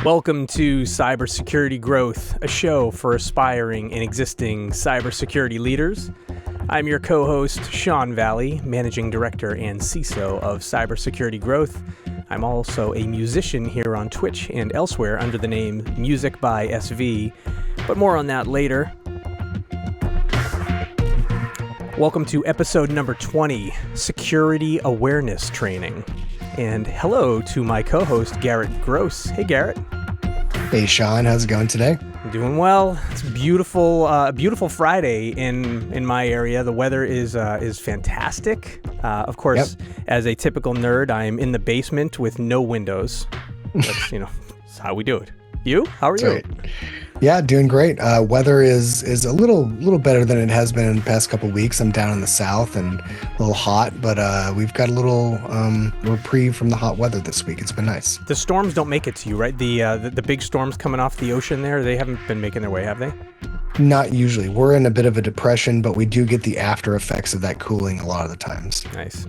Welcome to Cybersecurity Growth, a show for aspiring and existing cybersecurity leaders. I'm your co-host, Sean Valley, Managing Director and CISO of Cybersecurity Growth. I'm also a musician here on Twitch and elsewhere under the name Music by SV, but more on that later. Welcome to episode number 20, Security Awareness Training. And hello to my co-host, Garrett Gross. Hey, Garrett. Hey, Sean. How's it going today? Doing well. It's beautiful, beautiful Friday in my area. The weather is fantastic. Of course, As a typical nerd, I'm in the basement with no windows. That's that's how we do it. You? How are you? Right. Yeah, doing great. Weather is a little better than it has been in the past couple of weeks. I'm down in the south and a little hot, but we've got a little reprieve from the hot weather this week. It's been nice. The storms don't make it to you, right? The big storms coming off the ocean there, they haven't been making their way, have they? Not usually. We're in a bit of a depression, but we do get the after effects of that cooling a lot of the times. Nice.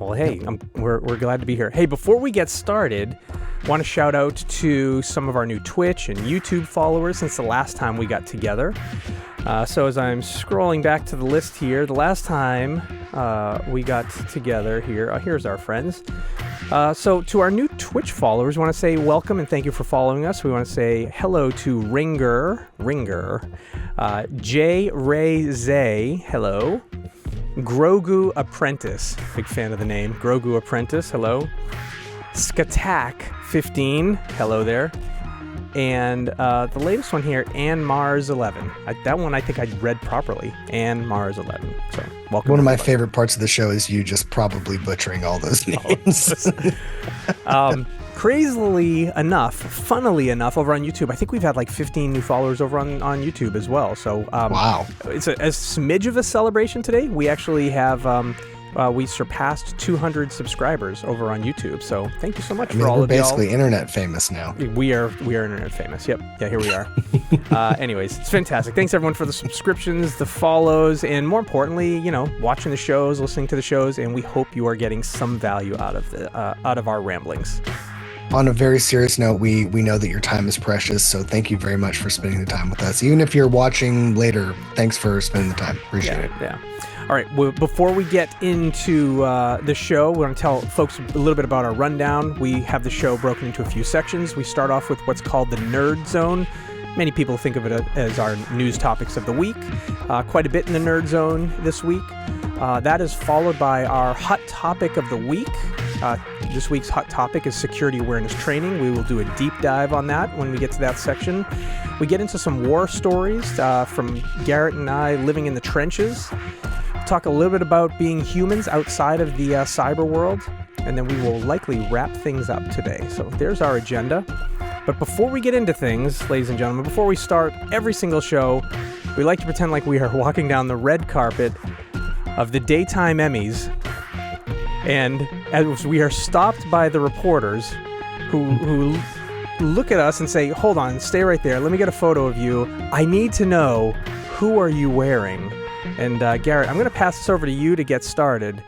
Well, hey, we're glad to be here. Hey, before we get started, I want to shout out to some of our new Twitch and YouTube followers since the last time we got together. So as I'm scrolling back to the list here, the last time we got together here, here's our friends. So to our new Twitch followers, we want to say welcome and thank you for following us. We want to say hello to Ringer, J. Ray Zay, hello. Grogu Apprentice, big fan of the name. Grogu Apprentice, hello. Skatak 15, hello there. And the latest one here, Ann Mars 11. That one I think I read properly. Ann Mars 11. So welcome. One of my favorite parts of the show is you just probably butchering all those names. Crazily enough, funnily enough, over on YouTube, I think we've had like 15 new followers over on YouTube as well. So wow, it's a smidge of a celebration today. We actually have we surpassed 200 subscribers over on YouTube. So thank you so much for all of y'all. We're basically internet famous now. We are internet famous. Yep. Yeah, here we are. Anyways, it's fantastic. Thanks everyone for the subscriptions, the follows, and more importantly, watching the shows, listening to the shows, and we hope you are getting some value out of our ramblings. On a very serious note, we know that your time is precious, so thank you very much for spending the time with us. Even if you're watching later, thanks for spending the time. Appreciate it. Yeah. All right, well, before we get into the show, we want to tell folks a little bit about our rundown. We have the show broken into a few sections. We start off with what's called the Nerd Zone. Many people think of it as our news topics of the week. Quite a bit in the Nerd Zone this week. That is followed by our Hot Topic of the Week. This week's hot topic is security awareness training. We will do a deep dive on that when we get to that section. We get into some war stories from Garrett and I living in the trenches. Talk a little bit about being humans outside of the cyber world, and then we will likely wrap things up today. So there's our agenda. But before we get into things, ladies and gentlemen, before we start every single show, we like to pretend like we are walking down the red carpet of the daytime Emmys. And as we are stopped by the reporters who look at us and say, hold on, stay right there. Let me get a photo of you. I need to know, who are you wearing? And Garrett, I'm going to pass this over to you to get started.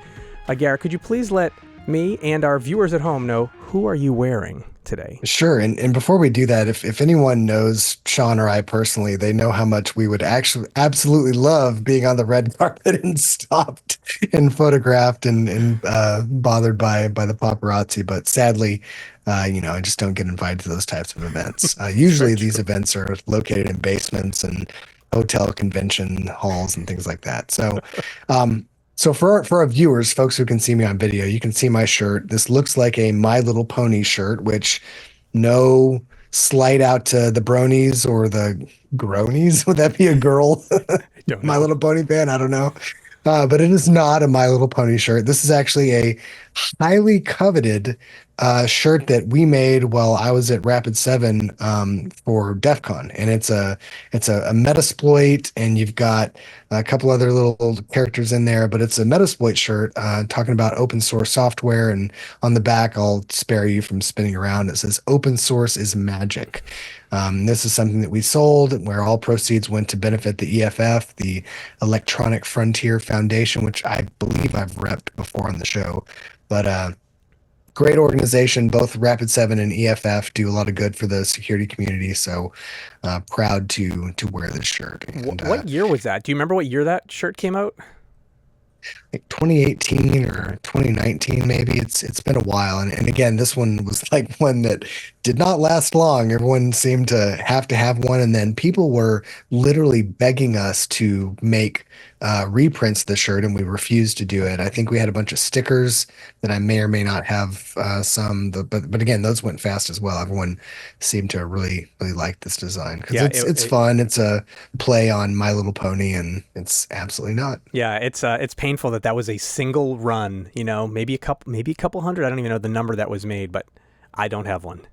Garrett, could you please let me and our viewers at home know, who are you wearing today? Sure. And before we do that, if anyone knows Sean or I personally, they know how much we would actually absolutely love being on the red carpet and stopped and photographed and bothered by the paparazzi. But sadly, I just don't get invited to those types of events. Usually these events are located in basements and hotel convention halls and things like that. So for our viewers, folks who can see me on video, you can see my shirt. This looks like a My Little Pony shirt, which no slight out to the bronies or the gronies. Would that be a girl? My Little Pony fan? I don't know. But it is not a My Little Pony shirt. This is actually a highly coveted shirt that we made while I was at Rapid 7 for DEF CON. And it's a Metasploit, and you've got a couple other little characters in there, but it's a Metasploit shirt talking about open source software. And on the back, I'll spare you from spinning around. It says, "Open source is magic." This is something that we sold where all proceeds went to benefit the EFF, the Electronic Frontier Foundation, which I believe I've repped before on the show. But great organization. Both Rapid7 and EFF do a lot of good for the security community. So proud to wear this shirt. And What year was that? Do you remember what year that shirt came out? like 2018 or 2019 maybe. It's been a while, and again, this one was like one that did not last long. Everyone seemed to have one, and then people were literally begging us to make reprints of the shirt, and we refused to do it. I think we had a bunch of stickers that I may or may not have but again, those went fast as well. Everyone seemed to really like this design because Yeah, it's fun. It's a play on My Little Pony, and it's absolutely not. Yeah, it's painful that was a single run. Maybe a couple hundred. I don't even know the number that was made, but I don't have one.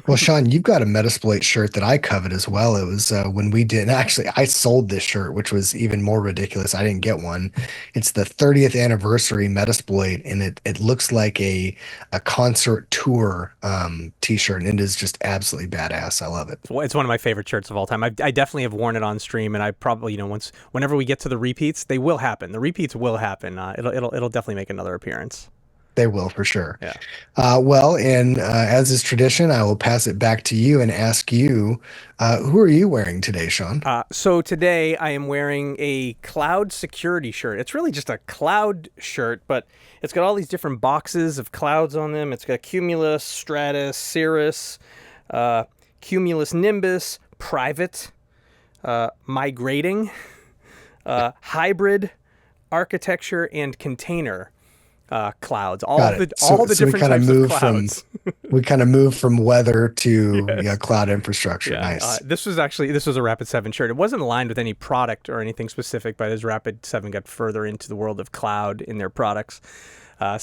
Well, Sean, you've got a Metasploit shirt that I covet as well. It was when we did, actually, I sold this shirt, which was even more ridiculous. I didn't get one. It's the 30th anniversary Metasploit, and it looks like a concert tour t-shirt, and it is just absolutely badass. I love it. It's one of my favorite shirts of all time. I definitely have worn it on stream, and I probably, whenever we get to the repeats, they will happen. The repeats will happen. It'll definitely make another appearance. They will for sure. Yeah. Well, and as is tradition, I will pass it back to you and ask you, who are you wearing today, Sean? So today I am wearing a cloud security shirt. It's really just a cloud shirt, but it's got all these different boxes of clouds on them. It's got Cumulus, Stratus, Cirrus, Cumulus Nimbus, Private, Migrating, Hybrid, Architecture, and Container. Clouds, all the different types of clouds. We kind of move from weather to cloud infrastructure. Yeah. Nice. This was a Rapid7 shirt. It wasn't aligned with any product or anything specific, but as Rapid7 got further into the world of cloud in their products, I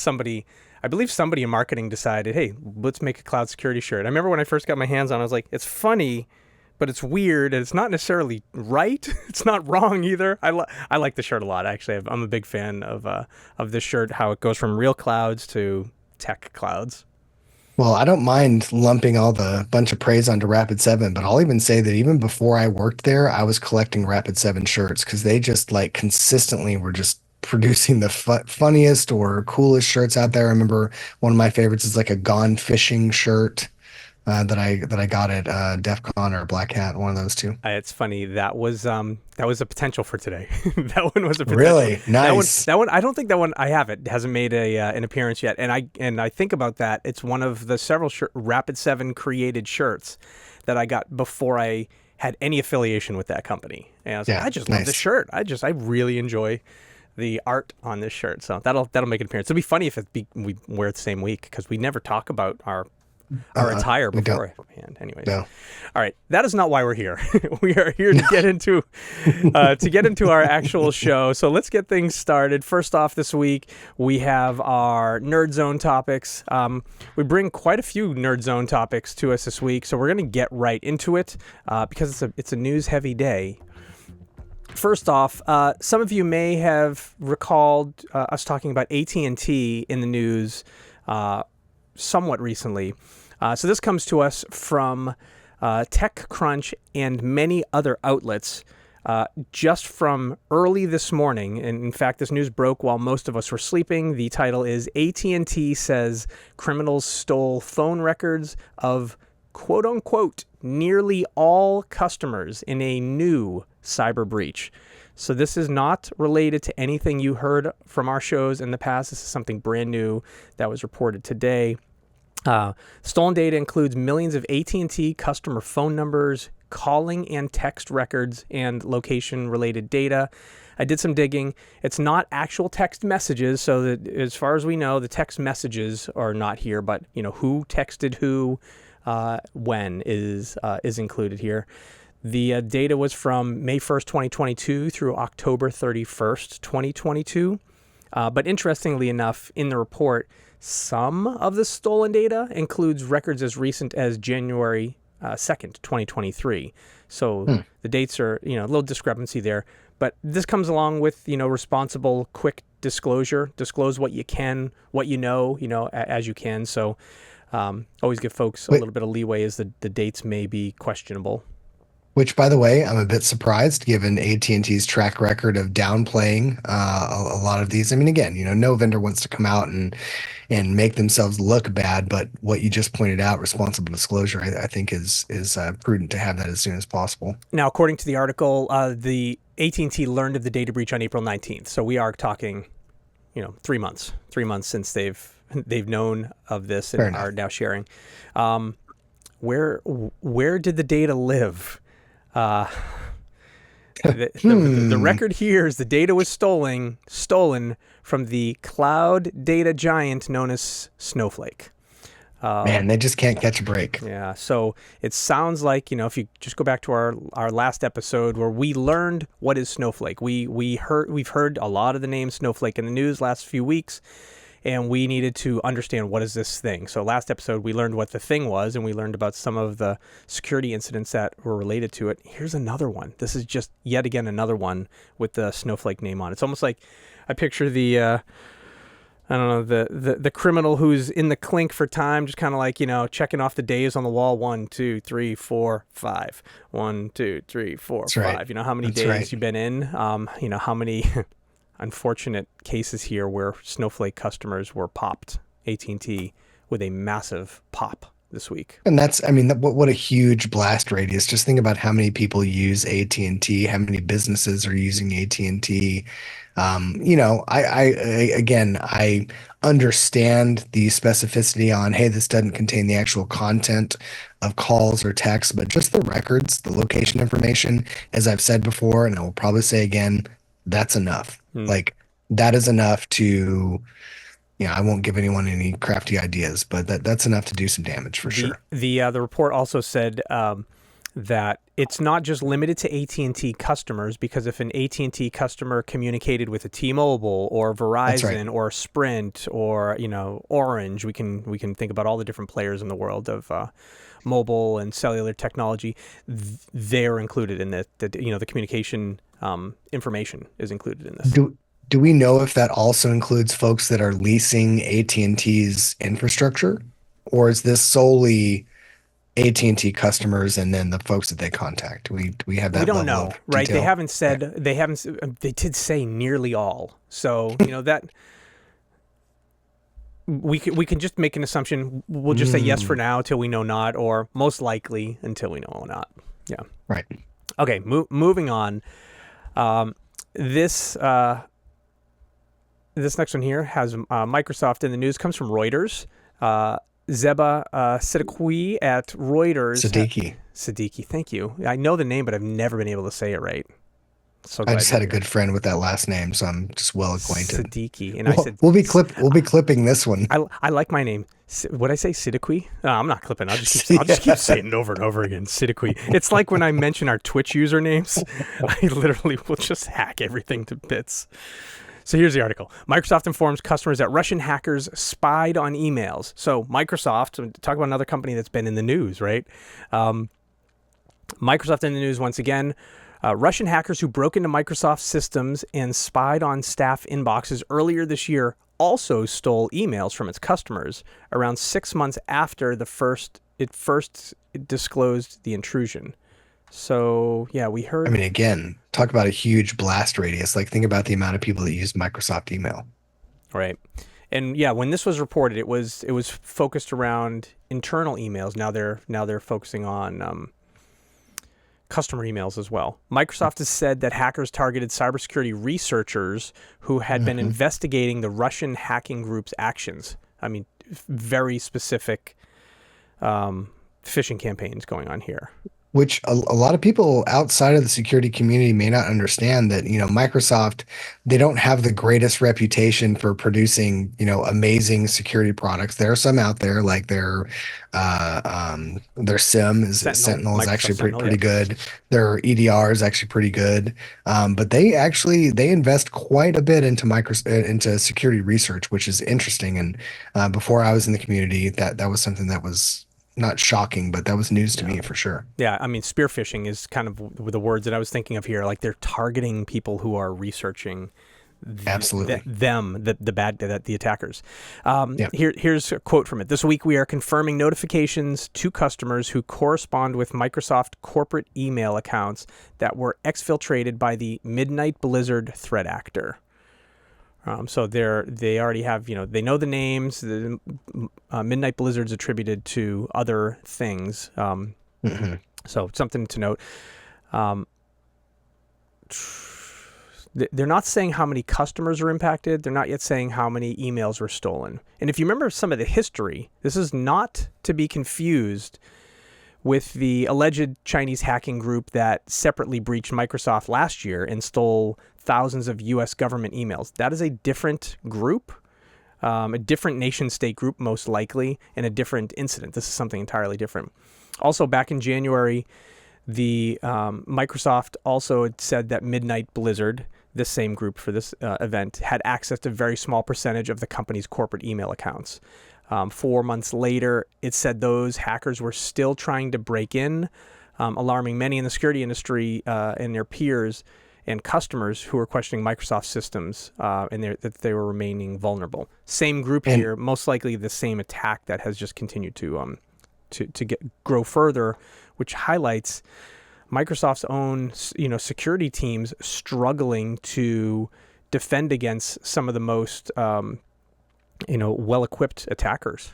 believe somebody in marketing decided, hey, let's make a cloud security shirt. I remember when I first got my hands on it, I was like, it's funny, but it's weird, and it's not necessarily right. It's not wrong either. I like the shirt a lot. Actually, I'm a big fan of this shirt, how it goes from real clouds to tech clouds. Well, I don't mind lumping all the bunch of praise onto Rapid7, but I'll even say that even before I worked there, I was collecting Rapid7 shirts because they just like consistently were just producing the funniest or coolest shirts out there. I remember one of my favorites is like a Gone Fishing shirt. That I got at DEF CON or Black Hat, one of those two. It's funny. That was a potential for today. That one was a potential. Really nice. That one. I don't think that one. I have it. Hasn't made an appearance yet. And I think about that. It's one of the several Rapid7 created shirts that I got before I had any affiliation with that company. And I was like, I just love the shirt. I really enjoy the art on this shirt. So that'll make an appearance. It'll be funny if we wear it the same week because we never talk about our attire beforehand. Anyways, no. All right, that is not why we're here. We are here to get into our actual show. So let's get things started. First off, this week we have our Nerd Zone topics. We bring quite a few Nerd Zone topics to us this week, so we're going to get right into it because it's a news heavy day. First off, some of you may have recalled us talking about AT&T in the news somewhat recently. So this comes to us from TechCrunch and many other outlets just from early this morning. And in fact, this news broke while most of us were sleeping. The title is AT&T says criminals stole phone records of quote unquote nearly all customers in a new cyber breach. So this is not related to anything you heard from our shows in the past. This is something brand new that was reported today. Stolen data includes millions of AT&T customer phone numbers, calling and text records, and location-related data. I did some digging. It's not actual text messages, so that as far as we know, the text messages are not here. But who texted who, when is included here. The data was from May 1st, 2022 through October 31st, 2022. But interestingly enough, in the report, some of the stolen data includes records as recent as January 2nd, 2023. So the dates are, a little discrepancy there. But this comes along with, responsible, quick disclosure. Disclose what you can, what you know, as you can. So always give folks a little bit of leeway as the dates may be questionable. Which, by the way, I'm a bit surprised given AT&T's track record of downplaying a lot of these. I mean, again, no vendor wants to come out and make themselves look bad, but what you just pointed out, responsible disclosure, I think is prudent to have that as soon as possible. Now, according to the article, the AT&T learned of the data breach on April 19th. So we are talking, 3 months since they've known of this Fair and are enough. now sharing. Where did the data live? Uh, the record here is the data was stolen from the cloud data giant known as Snowflake. Man, they just can't catch a break. Yeah, so it sounds like, if you just go back to our last episode where we learned what is Snowflake. We've heard a lot of the name Snowflake in the news last few weeks, and we needed to understand what is this thing. So last episode we learned what the thing was, and we learned about some of the security incidents that were related to it. Here's another one. This is just yet again another one with the Snowflake name on it. It's almost like I picture the I don't know, the criminal who's in the clink for time, just kind of like, checking off the days on the wall. 1, 2, 3, 4, 5. 1, 2, 3, 4, That's 5. right. You know how many That's days right. you've been in? How many unfortunate cases here where Snowflake customers were popped, AT&T, with a massive pop this week. And I mean, what a huge blast radius. Just think about how many people use AT&T, how many businesses are using AT&T. Again, I understand the specificity on, hey, this doesn't contain the actual content of calls or texts, but just the records, the location information, as I've said before, and I will probably say again, that's enough. Hmm. Like that is enough to, I won't give anyone any crafty ideas, but that's enough to do some damage for The sure. the report also said that it's not just limited to AT&T customers, because if an AT&T customer communicated with a T-Mobile or That's right. Verizon or Sprint or Orange, we can think about all the different players in the world of mobile and cellular technology. They're included in the communication information is included in this. Do we know if that also includes folks that are leasing AT&T's infrastructure, or is this solely AT&T customers and then the folks that they contact? Do we have We that don't level know, of right? They detail? haven't Okay. said they did say nearly all. So, that we can just make an assumption. We'll just say yes for Mm, now till we know not, or most likely until we know not. Yeah. right. Okay. Moving on. Um, this this next one here has Microsoft in the news. Comes from Reuters. Zeba Siddiqui at Reuters. Siddiqui. Siddiqui, thank you. I know the name, but I've never been able to say it right. So I glad just you're had a here. good friend with that last name, so I'm just well acquainted. Siddiqui, and I We'll, said, we'll be clipping this one. I like my name. Would I say Siddiqui? No, I'm not clipping. I'll just keep saying it over and over again. Siddiqui. It's like when I mention our Twitch usernames, I literally will just hack everything to bits. So here's the article. Microsoft informs customers that Russian hackers spied on emails. So Microsoft, talk about another company that's been in the news, right? Microsoft in the news once again. Russian hackers who broke into Microsoft systems and spied on staff inboxes earlier this year also stole emails from its customers around 6 months after it first disclosed the intrusion. So yeah, we I heard. mean, again, talk about a huge blast radius. Like, think about the amount of people that use Microsoft email. Right. And yeah, when this was reported, it was focused around internal emails. Now they're focusing on customer emails as well. Microsoft has said that hackers targeted cybersecurity researchers who had been Mhm. investigating the Russian hacking group's actions. I mean, very specific phishing campaigns going on here. Which a lot of people outside of the security community may not understand that, Microsoft, they don't have the greatest reputation for producing, amazing security products. There are some out there, like their SIM is Sentinel, Sentinel is Microsoft actually Sentinel, pretty yep. good. Their EDR is actually pretty good. But they invest quite a bit into security research, which is interesting. And before I was in the community, that was something that was not shocking, but that was news to Yeah. me for sure. Yeah, I mean, spear phishing is kind of the words that I was thinking of here. Like they're targeting people who are researching Absolutely. The attackers. Yep. Here's a quote from it. This week we are confirming notifications to customers who correspond with Microsoft corporate email accounts that were exfiltrated by the Midnight Blizzard threat actor. So they already have, they know the names. The Midnight Blizzard's attributed to other things. So something to note. They're not saying how many customers are impacted. They're not yet saying how many emails were stolen. And if you remember some of the history, this is not to be confused with the alleged Chinese hacking group that separately breached Microsoft last year and stole thousands of U.S. government emails. That is a different group, a different nation-state group most likely, and a different incident. This is something entirely different. Also, back in January, the Microsoft also had said that Midnight Blizzard, this same group for this event, had access to a very small percentage of the company's corporate email accounts. 4 months later, it said those hackers were still trying to break in, alarming many in the security industry and their peers and customers who were questioning Microsoft systems and that they were remaining vulnerable. Same group here, most likely the same attack that has just continued to grow further, which highlights Microsoft's own, security teams struggling to defend against some of the most, well-equipped attackers.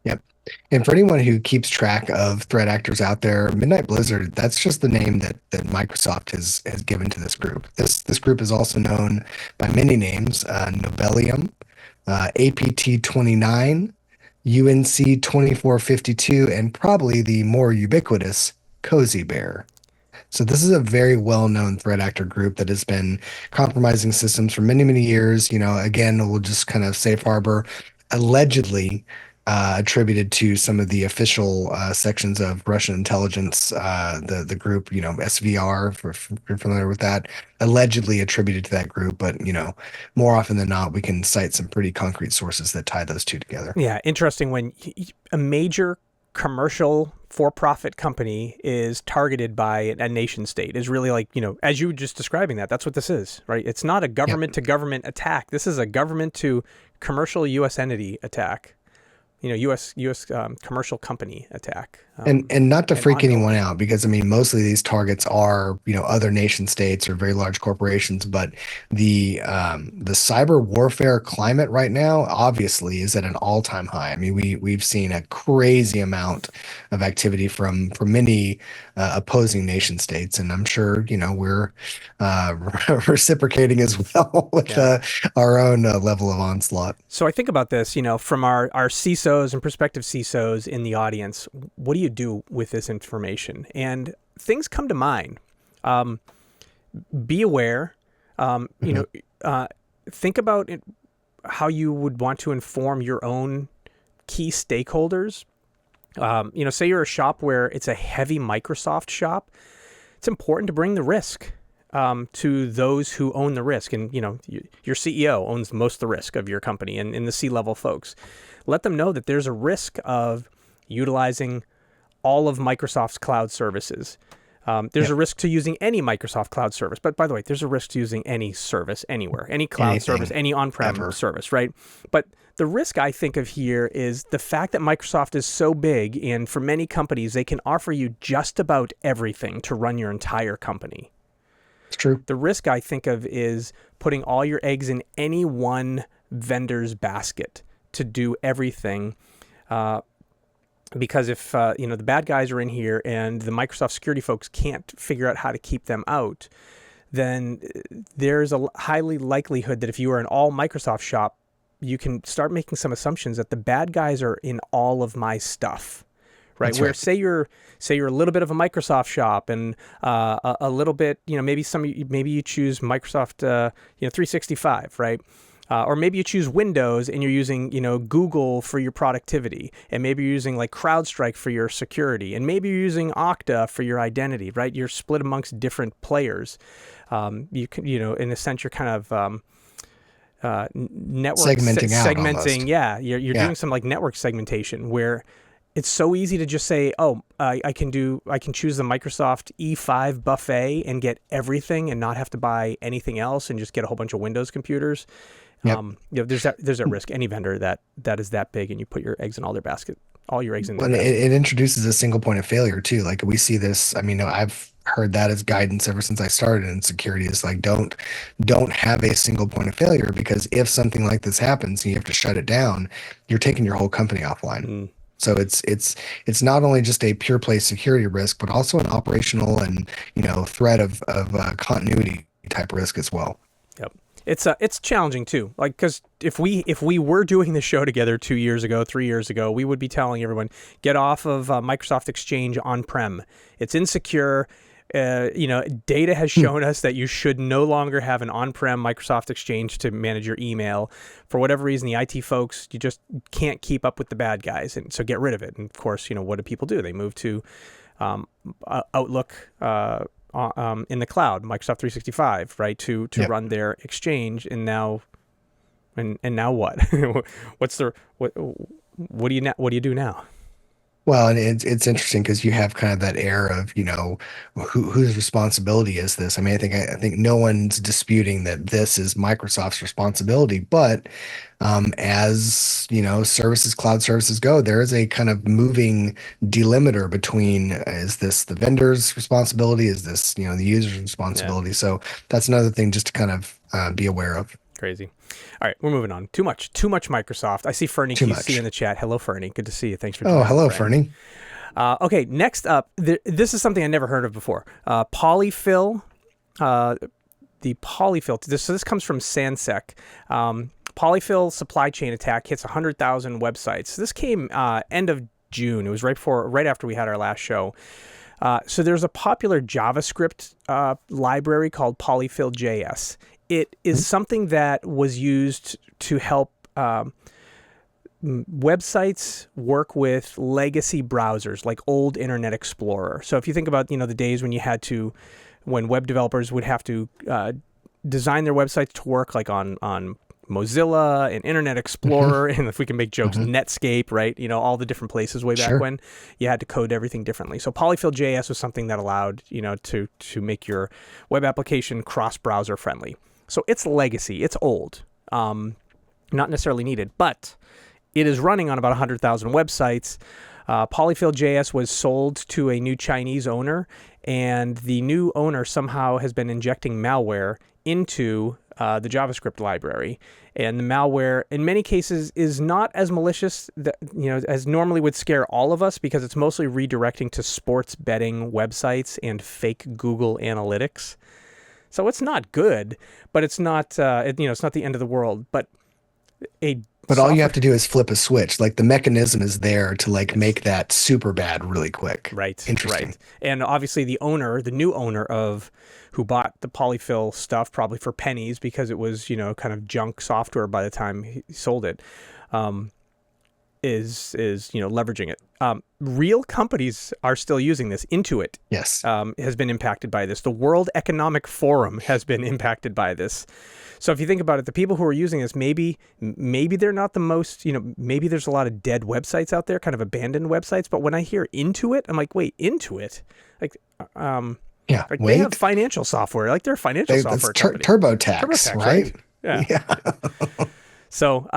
Yep. And for anyone who keeps track of threat actors out there, Midnight Blizzard, that's just the name that Microsoft has given to this group. This group is also known by many names: Nobelium, APT-29, UNC 2452, and probably the more ubiquitous Cozy Bear. So this is a very well-known threat actor group that has been compromising systems for many, many years. Again, we'll just kind of safe harbor, allegedly attributed to some of the official sections of Russian intelligence, the group, SVR, if you're familiar with that, allegedly attributed to that group. But, more often than not, we can cite some pretty concrete sources that tie those two together. Yeah, interesting when a major commercial for-profit company is targeted by a nation state is really like, as you were just describing that's what this is, right? It's not a government to government attack. This is a government to commercial U.S. entity attack. U.S. Commercial company attack. And not to freak anyone out, because mostly these targets are other nation states or very large corporations, but the cyber warfare climate right now obviously is at an all-time high. We've seen a crazy amount of activity from many opposing nation states, and I'm sure we're reciprocating as well with our own level of onslaught. So I think about this, from our CISOs and prospective CISOs in the audience. What do you do with this information? And things come to mind. Be aware. Think about it, how you would want to inform your own key stakeholders. Say you're a shop where it's a heavy Microsoft shop. It's important to bring the risk to those who own the risk. And, your CEO owns most of the risk of your company and the C-level folks. Let them know that there's a risk of utilizing all of Microsoft's cloud services. There's a risk to using any Microsoft cloud service. But by the way, there's a risk to using any service anywhere, any cloud service, any on-prem service, right? But the risk I think of here is the fact that Microsoft is so big, and for many companies, they can offer you just about everything to run your entire company. It's true. The risk I think of is putting all your eggs in any one vendor's basket to do everything. Because if the bad guys are in here and the Microsoft security folks can't figure out how to keep them out, then there's a highly likelihood that if you are an all Microsoft shop, you can start making some assumptions that the bad guys are in all of my stuff, right? That's Where right. say you're a little bit of a Microsoft shop and a little bit, maybe you choose Microsoft 365, right? Or maybe you choose Windows and you're using, Google for your productivity, and maybe you're using like CrowdStrike for your security, and maybe you're using Okta for your identity, right? You're split amongst different players. You can, in a sense, you're kind of network segmenting out almost. Yeah, you're doing some like network segmentation where it's so easy to just say, oh, I can choose the Microsoft E5 buffet and get everything and not have to buy anything else and just get a whole bunch of Windows computers. Yep. There's that risk. Any vendor that is that big and you put your eggs in all your eggs in their And basket. it introduces a single point of failure too. Like we see this. I mean, I've heard that as guidance ever since I started in security. Is like don't have a single point of failure, because if something like this happens and you have to shut it down, you're taking your whole company offline. Mm, So it's not only just a pure play security risk, but also an operational and threat of continuity type risk as well. yep. It's challenging too. Like, because if we were doing the show together 2 years ago, 3 years ago, we would be telling everyone, get off of Microsoft Exchange on-prem. It's insecure. Data has shown us that you should no longer have an on-prem Microsoft Exchange to manage your email. For whatever reason, the IT folks, you just can't keep up with the bad guys, and so get rid of it. And of course, what do people do? They move to Outlook in the cloud, Microsoft 365, right, to Yep. run their Exchange. And now, and now what? What do you do now? Well, and it's interesting because you have kind of that air of, whose responsibility is this? I mean, I think no one's disputing that this is Microsoft's responsibility, but as cloud services go, there is a kind of moving delimiter between, is this the vendor's responsibility? Is this, the user's Yeah. responsibility? So that's another thing just to kind of be aware of. Crazy. All right, we're moving on. Too much Microsoft. I see Fernie Too QC in much. the chat. Hello, Fernie. Good to see you. Thanks for Oh, joining, hello, friend. Fernie. Okay, next up, this is something I never heard of before. Polyfill. The Polyfill. This comes from Sansec. Polyfill supply chain attack hits 100,000 websites. This came end of June. It was right after we had our last show. So there's a popular JavaScript library called Polyfill JS. It is something that was used to help websites work with legacy browsers like old Internet Explorer. So if you think about the days when web developers would have to design their websites to work like on Mozilla and Internet Explorer, and if we can make jokes, Netscape, right? All the different places way back Sure. when you had to code everything differently. So Polyfill JS was something that allowed to make your web application cross-browser friendly. So it's legacy, it's old, not necessarily needed, but it is running on about 100,000 websites. Polyfill JS was sold to a new Chinese owner, and the new owner somehow has been injecting malware into the JavaScript library. And the malware, in many cases, is not as malicious as normally would scare all of us, because it's mostly redirecting to sports betting websites and fake Google Analytics. So it's not good, but it's not it's not the end of the world. But All you have to do is flip a switch. Like the mechanism is there to like make that super bad really quick. Right. Interesting. Right. And obviously the new owner who bought the Polyfill stuff probably for pennies, because it was, kind of junk software by the time he sold it, is leveraging it. Real companies are still using this. Intuit Yes. has been impacted by this. The World Economic Forum has been impacted by this. So if you think about it, the people who are using this, maybe they're not the most, maybe there's a lot of dead websites out there, kind of abandoned websites. But when I hear Intuit, I'm like, wait, Intuit? Like, Yeah. like Wait. they have financial software. Like they're a financial software company. TurboTax, right? Yeah. So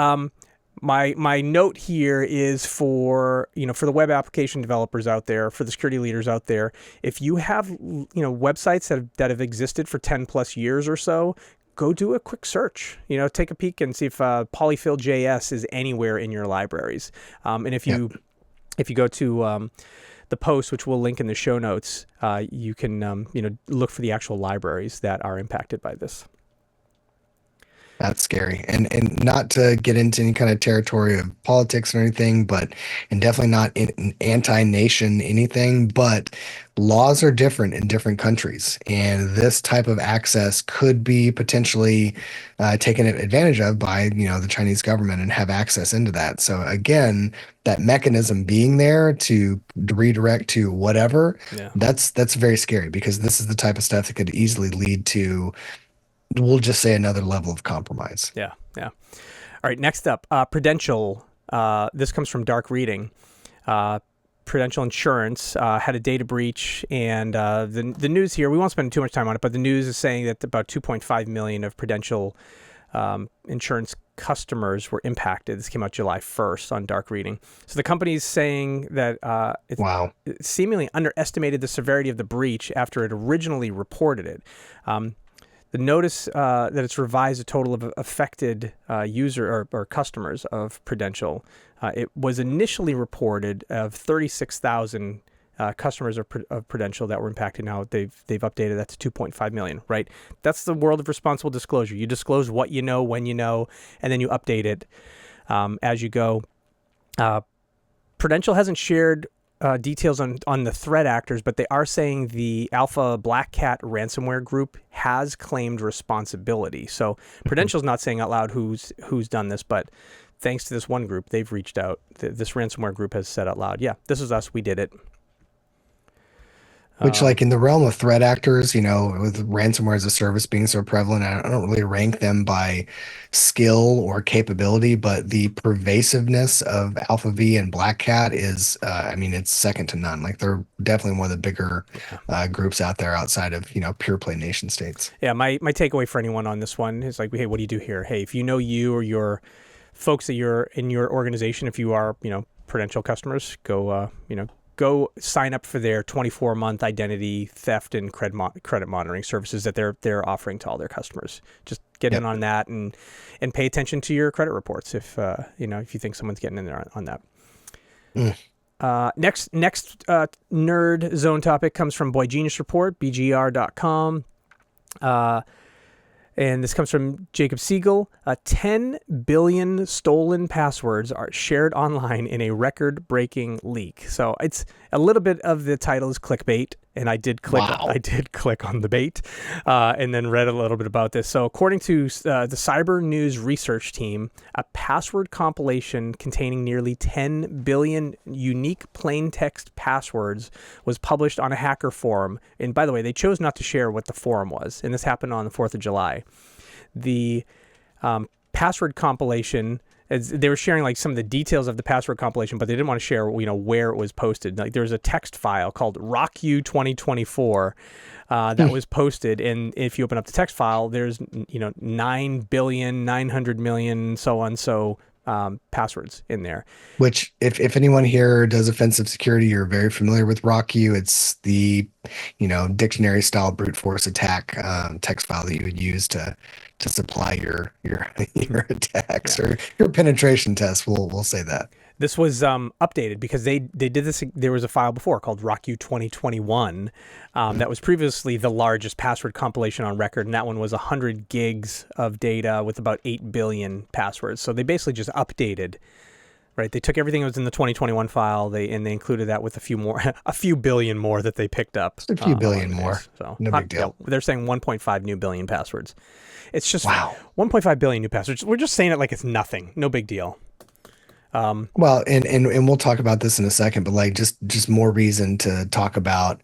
my note here is for the web application developers out there, for the security leaders out there, if you have websites that have existed for 10 plus years or so, go do a quick search. Take a peek and see if Polyfill JS is anywhere in your libraries. And if you go to the post, which we'll link in the show notes, you can look for the actual libraries that are impacted by this. That's scary. And not to get into any kind of territory of politics or anything, and definitely not an anti-nation anything, but laws are different in different countries. And this type of access could be potentially taken advantage of by, the Chinese government and have access into that. So again, that mechanism being there to redirect to whatever, that's very scary, because this is the type of stuff that could easily lead to, we'll just say, another level of compromise. Yeah. All right, next up, Prudential. This comes from Dark Reading. Prudential Insurance had a data breach, and the news here, we won't spend too much time on it, but the news is saying that about 2.5 million of Prudential insurance customers were impacted. This came out July 1st on Dark Reading. So the company is saying that it seemingly underestimated the severity of the breach after it originally reported it. The notice that it's revised a total of affected user or customers of Prudential. It was initially reported of 36,000 customers of Prudential that were impacted. Now they've updated that to 2.5 million. Right? That's the world of responsible disclosure. You disclose what you know, when you know, and then you update it as you go. Prudential hasn't shared details on the threat actors, but they are saying the Alpha Black Cat ransomware group has claimed responsibility. So Prudential's not saying out loud who's done this, but thanks to this one group, they've reached out. This ransomware group has said out loud, yeah, this is us, we did it. Which, like in the realm of threat actors, with ransomware as a service being so prevalent, I don't really rank them by skill or capability, but the pervasiveness of Alpha V and Black Cat is, it's second to none. Like they're definitely one of the bigger groups out there outside of, pure play nation states. Yeah, my takeaway for anyone on this one is like, hey, what do you do here? Hey, if you know you or your folks that you're in your organization, if you are, Prudential customers, go sign up for their 24-month identity theft and credit monitoring services that they're offering to all their customers. Just get in on that and pay attention to your credit reports if you think someone's getting in there on that. Next nerd zone topic comes from Boy Genius Report, bgr.com. And this comes from Jacob Siegel. 10 billion stolen passwords are shared online in a record-breaking leak. So it's a little bit of the title is clickbait, and I did click. Wow. I did click on the bait, and then read a little bit about this. So according to the Cyber News research team, a password compilation containing nearly 10 billion unique plain text passwords was published on a hacker forum. And by the way, they chose not to share what the forum was, and this happened on the 4th of July. The password compilation, they were sharing like some of the details of the password compilation, but they didn't want to share, where it was posted. Like there's a text file called RockU 2024 that was posted, and if you open up the text file, there's 9 billion, 900 million, so on, passwords in there. Which, if anyone here does offensive security, you're very familiar with RockU. It's the dictionary style brute force attack text file that you would use to supply your attacks or your penetration test. We'll say that. This was updated because they did this. There was a file before called RockU 2021 that was previously the largest password compilation on record, and that one was 100 gigs of data with about 8 billion passwords. So they basically just updated. Right, they took everything that was in the 2021 file, they included that with a few billion more that they picked up. Just a few billion more. So no big deal. They're saying 1.5 new billion passwords. It's just wow. 1.5 billion new passwords. We're just saying it like it's nothing. No big deal. Well, and we'll talk about this in a second, but like just more reason to talk about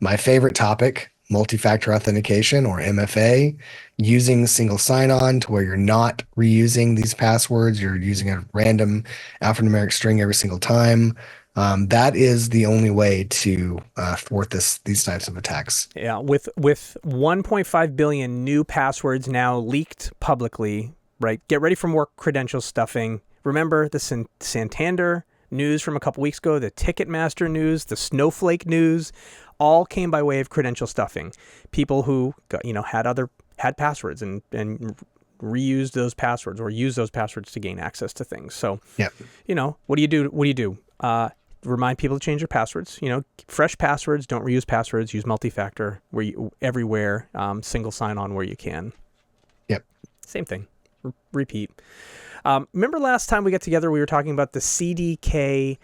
my favorite topic, multi-factor authentication, or MFA, using single sign-on to where you're not reusing these passwords, you're using a random alphanumeric string every single time. That is the only way to thwart these types of attacks. Yeah, with 1.5 billion new passwords now leaked publicly, right? Get ready for more credential stuffing. Remember the Santander news from a couple weeks ago, the Ticketmaster news, the Snowflake news, all came by way of credential stuffing. People who had passwords and reused those passwords or used those passwords to gain access to things. So, what do you do? Remind people to change their passwords. Fresh passwords, don't reuse passwords. Use multi-factor everywhere. Single sign-on where you can. Yep. Same thing. Repeat. Remember last time we got together, we were talking about the CDK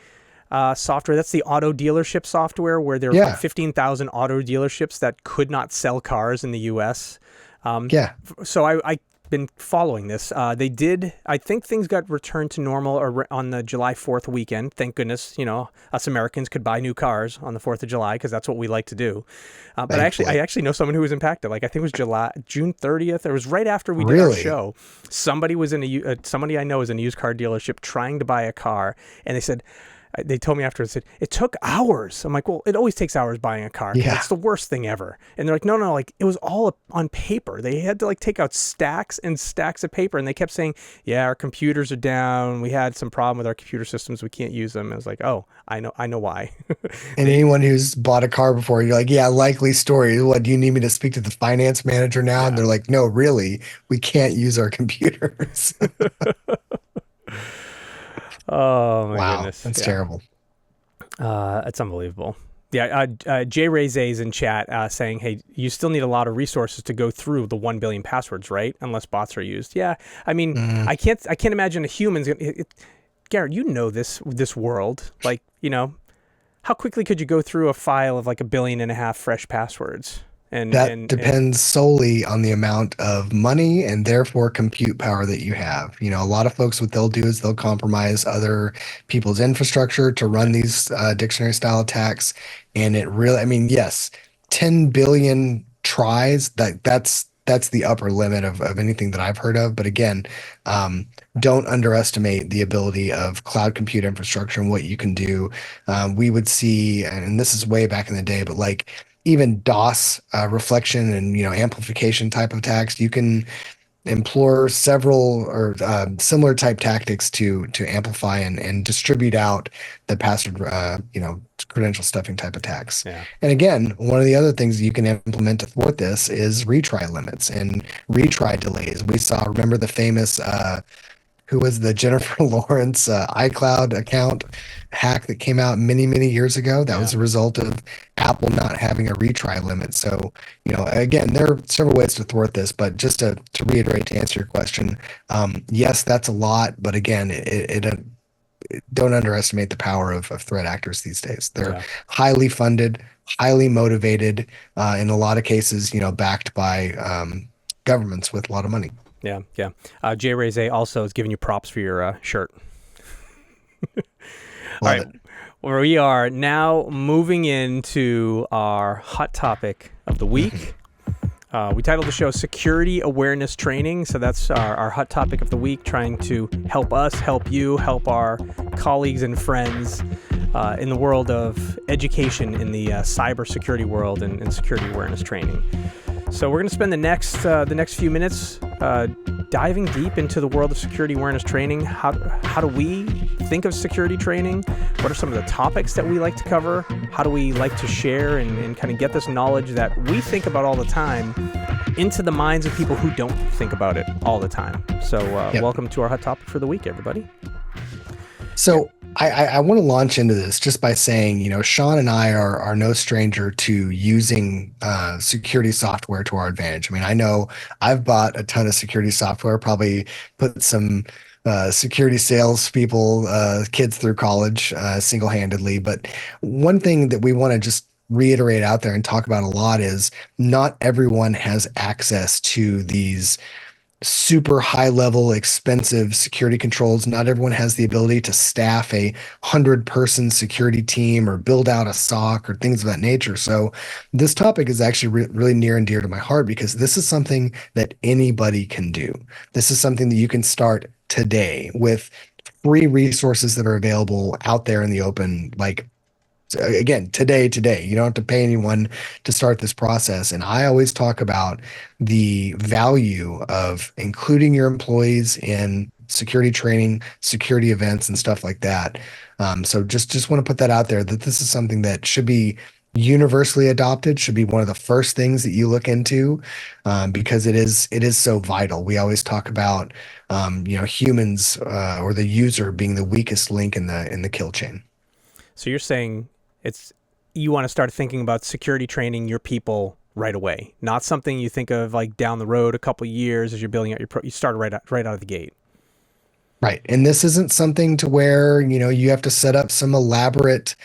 software. That's the auto dealership software where there were 15,000 auto dealerships that could not sell cars in the U.S. So I've been following this. They did. I think things got returned to normal on the July 4th weekend. Thank goodness, us Americans could buy new cars on the 4th of July because that's what we like to do. But I actually know someone who was impacted. Like I think it was June 30th. It was right after we did our show. Somebody was somebody I know is in a used car dealership trying to buy a car, and they said, they told me after, it took hours. I'm like, well, it always takes hours buying a car. Yeah. It's the worst thing ever. And they're like, no, like it was all on paper. They had to like take out stacks and stacks of paper, and they kept saying, yeah, our computers are down. We had some problem with our computer systems. We can't use them. And I was like, oh, I know why. And anyone who's bought a car before, you're like, yeah, likely story. What, do you need me to speak to the finance manager now? And Yeah. they're like, no, really, we can't use our computers. Oh my Wow, goodness. that's Yeah. terrible. It's unbelievable. Yeah, Jay Ray Zay's in chat saying, hey, you still need a lot of resources to go through the 1 billion passwords, right? Unless bots are used. Yeah, I mean, Mm. I can't imagine a human's gonna. Garrett, you know this world. Like, how quickly could you go through a file of like 1.5 billion fresh passwords? That And depends solely on the amount of money and therefore compute power that you have. A lot of folks, what they'll do is they'll compromise other people's infrastructure to run these dictionary style attacks. And it really, I mean, yes, 10 billion tries, that's the upper limit of anything that I've heard of. But again, don't underestimate the ability of cloud compute infrastructure and what you can do. We would see, and this is way back in the day, but like even DOS reflection and amplification type of attacks, you can employ several or similar type tactics to amplify and distribute out the password credential stuffing type attacks. yeah, And again, one of the other things you can implement to thwart this is retry limits and retry delays. We saw, remember the famous who was the Jennifer Lawrence iCloud account hack that came out many, many years ago. That yeah, was a result of Apple not having a retry limit. So, again, there are several ways to thwart this, but just to reiterate, to answer your question, yes, that's a lot. But again, don't underestimate the power of threat actors these days. They're yeah. highly funded, highly motivated, in a lot of cases, backed by governments with a lot of money. Yeah, yeah. Jay Ray Zay also is giving you props for your shirt. All Love right. it. Well, we are now moving into our hot topic of the week. We titled the show Security Awareness Training. So that's our hot topic of the week, trying to help us, help you, help our colleagues and friends in the world of education in the cybersecurity world and security awareness training. So we're going to spend the next few minutes diving deep into the world of security awareness training. How do we think of security training? What are some of the topics that we like to cover? How do we like to share and kind of get this knowledge that we think about all the time into the minds of people who don't think about it all the time? So Yep. Welcome to our hot topic for the week, everybody. So I want to launch into this just by saying, Sean and I are no stranger to using security software to our advantage. I mean, I know I've bought a ton of security software, probably put some security salespeople, kids through college single-handedly. But one thing that we want to just reiterate out there and talk about a lot is not everyone has access to these super high level expensive security controls. Not everyone has the ability to staff a 100-person security team or build out a SOC or things of that nature. So this topic is actually really near and dear to my heart because this is something that anybody can do. This is something that you can start today with free resources that are available out there in the open. Like, again, today, you don't have to pay anyone to start this process. And I always talk about the value of including your employees in security training, security events, and stuff like that. So just want to put that out there, that this is something that should be universally adopted, should be one of the first things that you look into, because it is so vital. We always talk about humans or the user being the weakest link in the kill chain. So you're saying you want to start thinking about security training your people right away, not something you think of like down the road a couple of years as you're building out you start right out of the gate. Right. And this isn't something to where, you have to set up some elaborate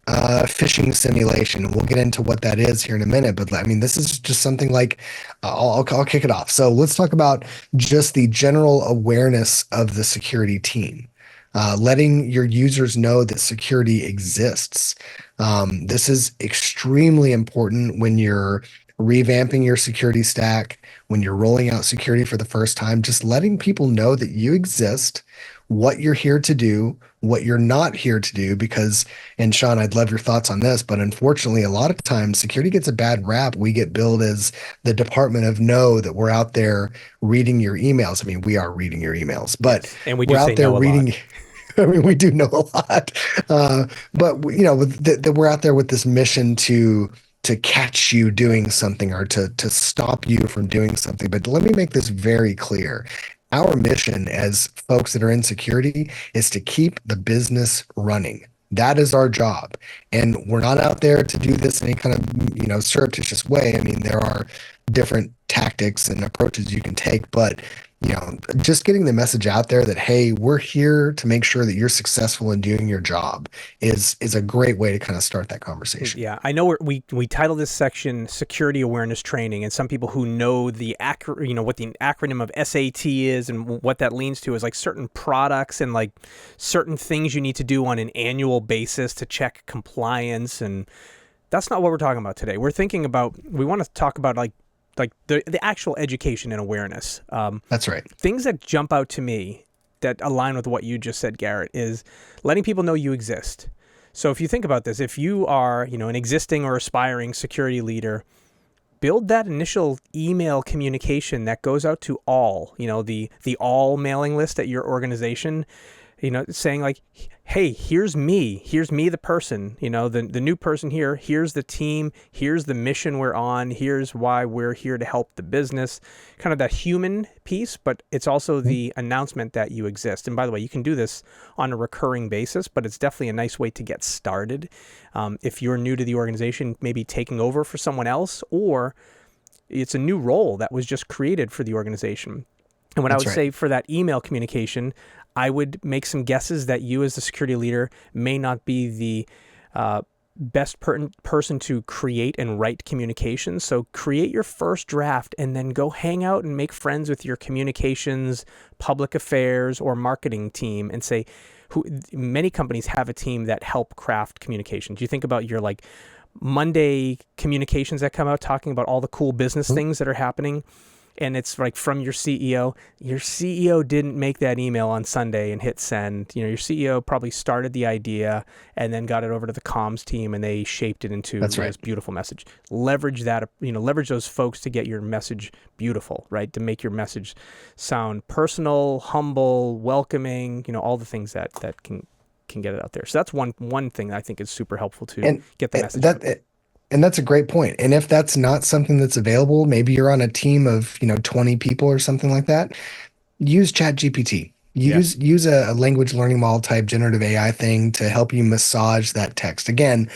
phishing simulation. We'll get into what that is here in a minute. But I mean, this is just something like, I'll kick it off. So let's talk about just the general awareness of the security team. Letting your users know that security exists. This is extremely important when you're revamping your security stack, when you're rolling out security for the first time, just letting people know that you exist, what you're here to do, what you're not here to do. Because, and Sean, I'd love your thoughts on this, but unfortunately, a lot of times security gets a bad rap. We get billed as the department of no, that we're out there reading your emails. I mean, we are reading your emails, but Yes, and we do we're say out there no a lot. reading. I mean, we do know a lot, but that we're out there with this mission to catch you doing something or to stop you from doing something. But let me make this very clear. Our mission as folks that are in security is to keep the business running. That is our job. And we're not out there to do this in any kind of, surreptitious way. I mean, there are different tactics and approaches you can take, but just getting the message out there that, hey, we're here to make sure that you're successful in doing your job is a great way to kind of start that conversation. Yeah, I know we titled this section "Security Awareness Training," and some people who know the what the acronym of SAT is and what that leans to is like certain products and like certain things you need to do on an annual basis to check compliance, and that's not what we're talking about today. We want to talk about like the actual education and awareness. That's right. Things that jump out to me that align with what you just said, Garrett, is letting people know you exist. So if you think about this, if you are, an existing or aspiring security leader, build that initial email communication that goes out to all, the all mailing list at your organization, saying like, hey, here's me, the person, the new person here, here's the team, here's the mission we're on, here's why we're here to help the business, kind of that human piece, but it's also the announcement that you exist. And by the way, you can do this on a recurring basis, but it's definitely a nice way to get started. If you're new to the organization, maybe taking over for someone else, or it's a new role that was just created for the organization. And what I would say for that email communication, I would make some guesses that you as the security leader may not be the best person to create and write communications. So create your first draft and then go hang out and make friends with your communications, public affairs, or marketing team and say, many companies have a team that help craft communications. You think about your like Monday communications that come out talking about all the cool business things that are happening. And it's like from your CEO. Your CEO didn't make that email on Sunday and hit send. Your CEO probably started the idea and then got it over to the comms team and they shaped it into this beautiful message. Leverage that, leverage those folks to get your message beautiful, right? To make your message sound personal, humble, welcoming, all the things that can get it out there. So that's one thing that I think is super helpful to get the message out. And that's a great point. And if that's not something that's available, maybe you're on a team of, 20 people or something like that, use ChatGPT. Use a language learning model type generative AI thing to help you massage that text. Again,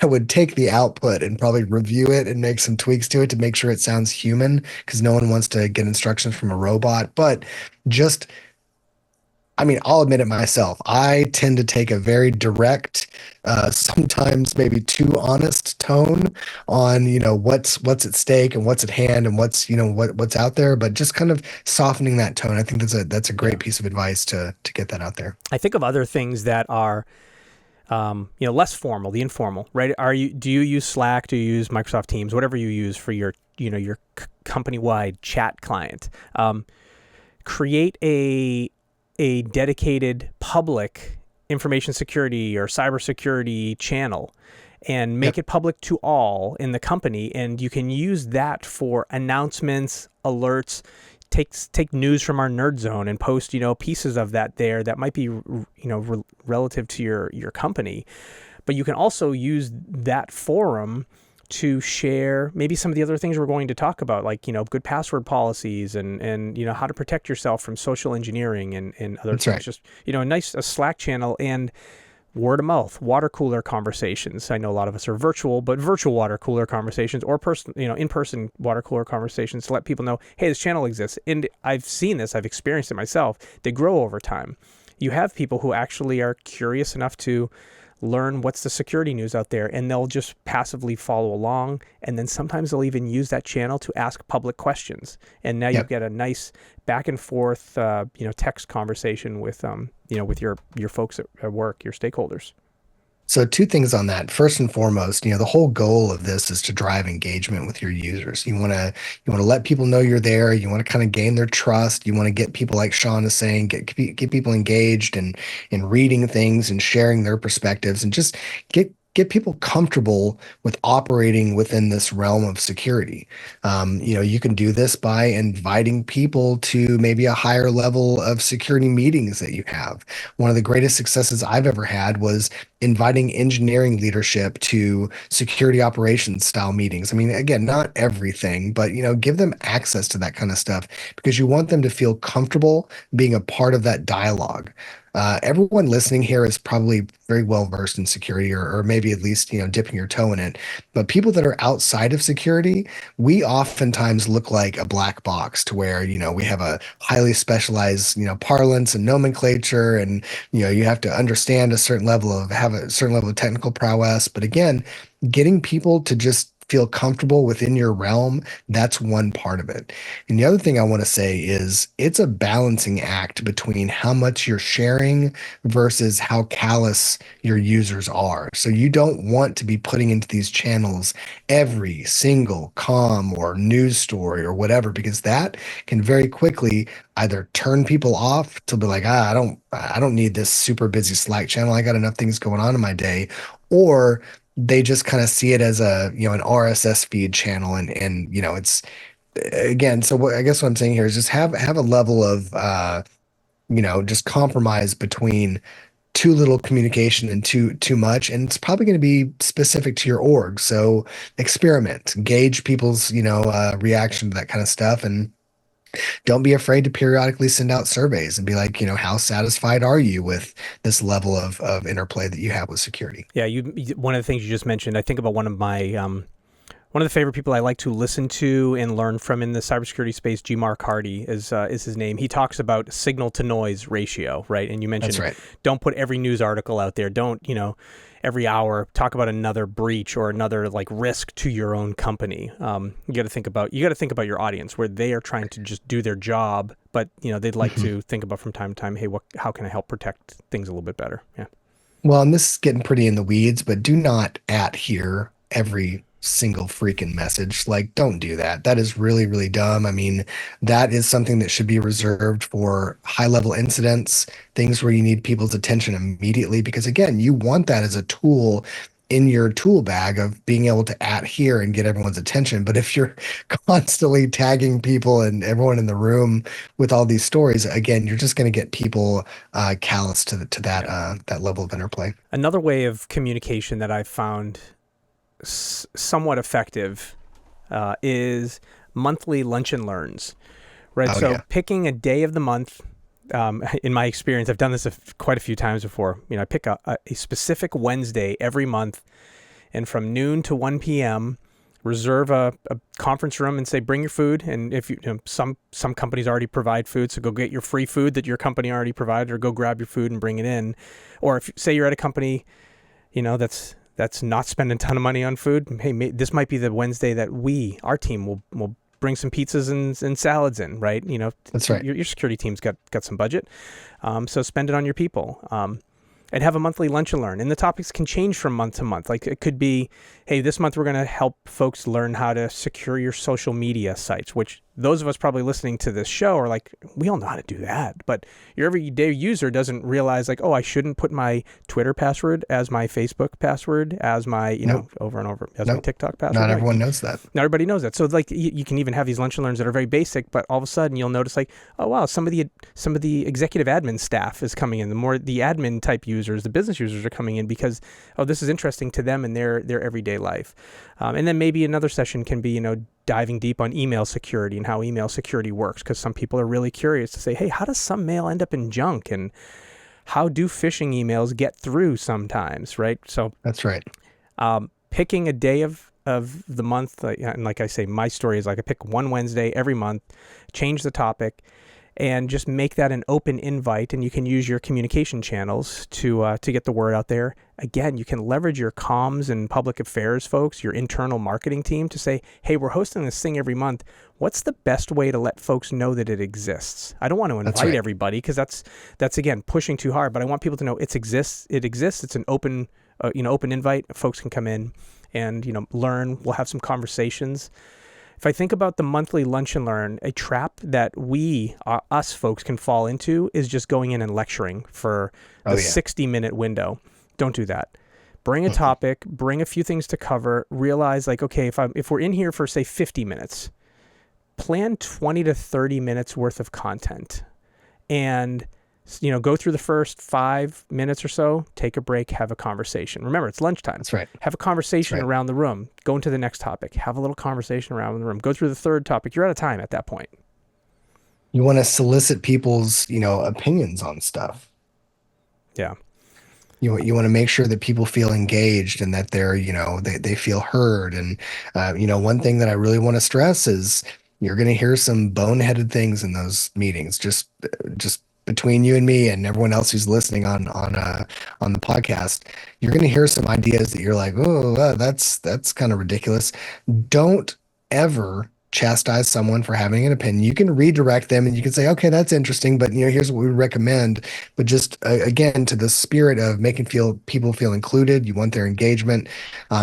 I would take the output and probably review it and make some tweaks to it to make sure it sounds human, because no one wants to get instructions from a robot. But just I'll admit it myself. I tend to take a very direct, sometimes maybe too honest tone on, what's at stake and what's at hand and what's out there. But just kind of softening that tone, I think that's a great piece of advice to get that out there. I think of other things that are, less formal, the informal, right? Do you use Slack? Do you use Microsoft Teams? Whatever you use for your, your company-wide chat client. Create a dedicated public information security or cybersecurity channel and make it public to all in the company. And you can use that for announcements, alerts, take news from our nerd zone and post, pieces of that there that might be, relative to your company. But you can also use that forum to share maybe some of the other things we're going to talk about, like, good password policies and how to protect yourself from social engineering and other That's things. right. Just, a Slack channel and word of mouth, water cooler conversations. I know a lot of us are virtual, but virtual water cooler conversations or in-person water cooler conversations to let people know, hey, this channel exists. And I've seen this, I've experienced it myself. They grow over time. You have people who actually are curious enough to learn what's the security news out there, and they'll just passively follow along. And then sometimes they'll even use that channel to ask public questions. And now you get a nice back and forth, text conversation with, with your folks at work, your stakeholders. So two things on that. First and foremost, the whole goal of this is to drive engagement with your users. You want to let people know you're there. You want to kind of gain their trust. You want to get people, like Sean is saying, get people engaged and in reading things and sharing their perspectives, and just get people comfortable with operating within this realm of security. You can do this by inviting people to maybe a higher level of security meetings that you have. One of the greatest successes I've ever had was inviting engineering leadership to security operations style meetings. I mean, again, not everything, but give them access to that kind of stuff because you want them to feel comfortable being a part of that dialogue. Everyone listening here is probably very well versed in security, or maybe at least dipping your toe in it. But people that are outside of security, we oftentimes look like a black box to where we have a highly specialized parlance and nomenclature, and you have to understand have a certain level of technical prowess. But again, getting people to just feel comfortable within your realm, that's one part of it. And the other thing I want to say is it's a balancing act between how much you're sharing versus how callous your users are. So you don't want to be putting into these channels every single comm or news story or whatever, because that can very quickly either turn people off to be like, I don't need this super busy Slack channel. I got enough things going on in my day. Or they just kind of see it as an RSS feed channel, and it's again. So I guess what I'm saying here is just have a level of just compromise between too little communication and too much, and it's probably going to be specific to your org. So experiment, gauge people's reaction to that kind of stuff, and don't be afraid to periodically send out surveys and be like, how satisfied are you with this level of interplay that you have with security? Yeah, one of the things you just mentioned, I think about one of the favorite people I like to listen to and learn from in the cybersecurity space. G. Mark Hardy is his name. He talks about signal to noise ratio, right? And you mentioned, That's right. Don't put every news article out there. Don't every hour talk about another breach or another risk to your own company. You got to think about your audience, where they are trying to just do their job, but they'd like to think about from time to time, hey, how can I help protect things a little bit better? Yeah. Well, and this is getting pretty in the weeds, but do not hear every single freaking message. Like, don't do that. That is really, really dumb. I mean, that is something that should be reserved for high level incidents, things where you need people's attention immediately, because again, you want that as a tool in your tool bag of being able to here and get everyone's attention. But if you're constantly tagging people and everyone in the room with all these stories, again, you're just going to get people callous to that level of interplay. Another way of communication that I've found somewhat effective is monthly lunch and learns, right? So picking a day of the month. In my experience, I've done this quite a few times before. I pick a specific Wednesday every month, and from noon to 1 p.m., reserve a conference room and say, bring your food. And if some companies already provide food, so go get your free food that your company already provided, or go grab your food and bring it in. Or if say you're at a company, that's not spending a ton of money on food, hey, this might be the Wednesday that our team will bring some pizzas and salads in, right? That's right. Your security team's got some budget, so spend it on your people. And have a monthly lunch and learn. And the topics can change from month to month. Like, it could be, hey, this month we're going to help folks learn how to secure your social media sites, which those of us probably listening to this show are like, we all know how to do that. But your everyday user doesn't realize, like, oh, I shouldn't put my Twitter password as my Facebook password, as my, over and over, as my TikTok password. Not everyone knows that. Not everybody knows that. So you can even have these lunch and learns that are very basic, but all of a sudden you'll notice, like, oh wow, some of the executive admin staff is coming in. The more the admin type users, the business users are coming in because, oh, this is interesting to them in their everyday life. And then maybe another session can be, diving deep on email security and how email security works, because some people are really curious to say, hey, how does some mail end up in junk, and how do phishing emails get through sometimes, right? So that's right. Picking a day of the month, and like I say, my story is like I pick one Wednesday every month, change the topic, and just make that an open invite, and you can use your communication channels to get the word out there. Again, you can leverage your comms and public affairs folks, your internal marketing team, to say, hey, we're hosting this thing every month. What's the best way to let folks know that it exists? I don't want to invite everybody, because that's again pushing too hard, but I want people to know it exists. It's an open open invite. Folks can come in and learn. We'll have some conversations. If I think about the monthly lunch and learn, a trap that us folks can fall into is just going in and lecturing for the 60-minute window. Don't do that. Bring a topic, bring a few things to cover, realize like, okay, if we're in here for say 50 minutes, plan 20 to 30 minutes worth of content and go through the first 5 minutes or so, take a break, have a conversation. Remember, it's lunchtime. That's right. Have a conversation around the room. Go into the next topic. Have a little conversation around the room. Go through the third topic. You're out of time at that point. You want to solicit people's, opinions on stuff. Yeah. You want to make sure that people feel engaged and that they're, they feel heard. And, one thing that I really want to stress is you're going to hear some boneheaded things in those meetings. Just between you and me and everyone else who's listening on the podcast, you're going to hear some ideas that you're like, oh, that's kind of ridiculous. Don't ever chastise someone for having an opinion. You can redirect them and you can say, okay, that's interesting, but here's what we recommend. But just again, to the spirit of making people feel included, you want their engagement.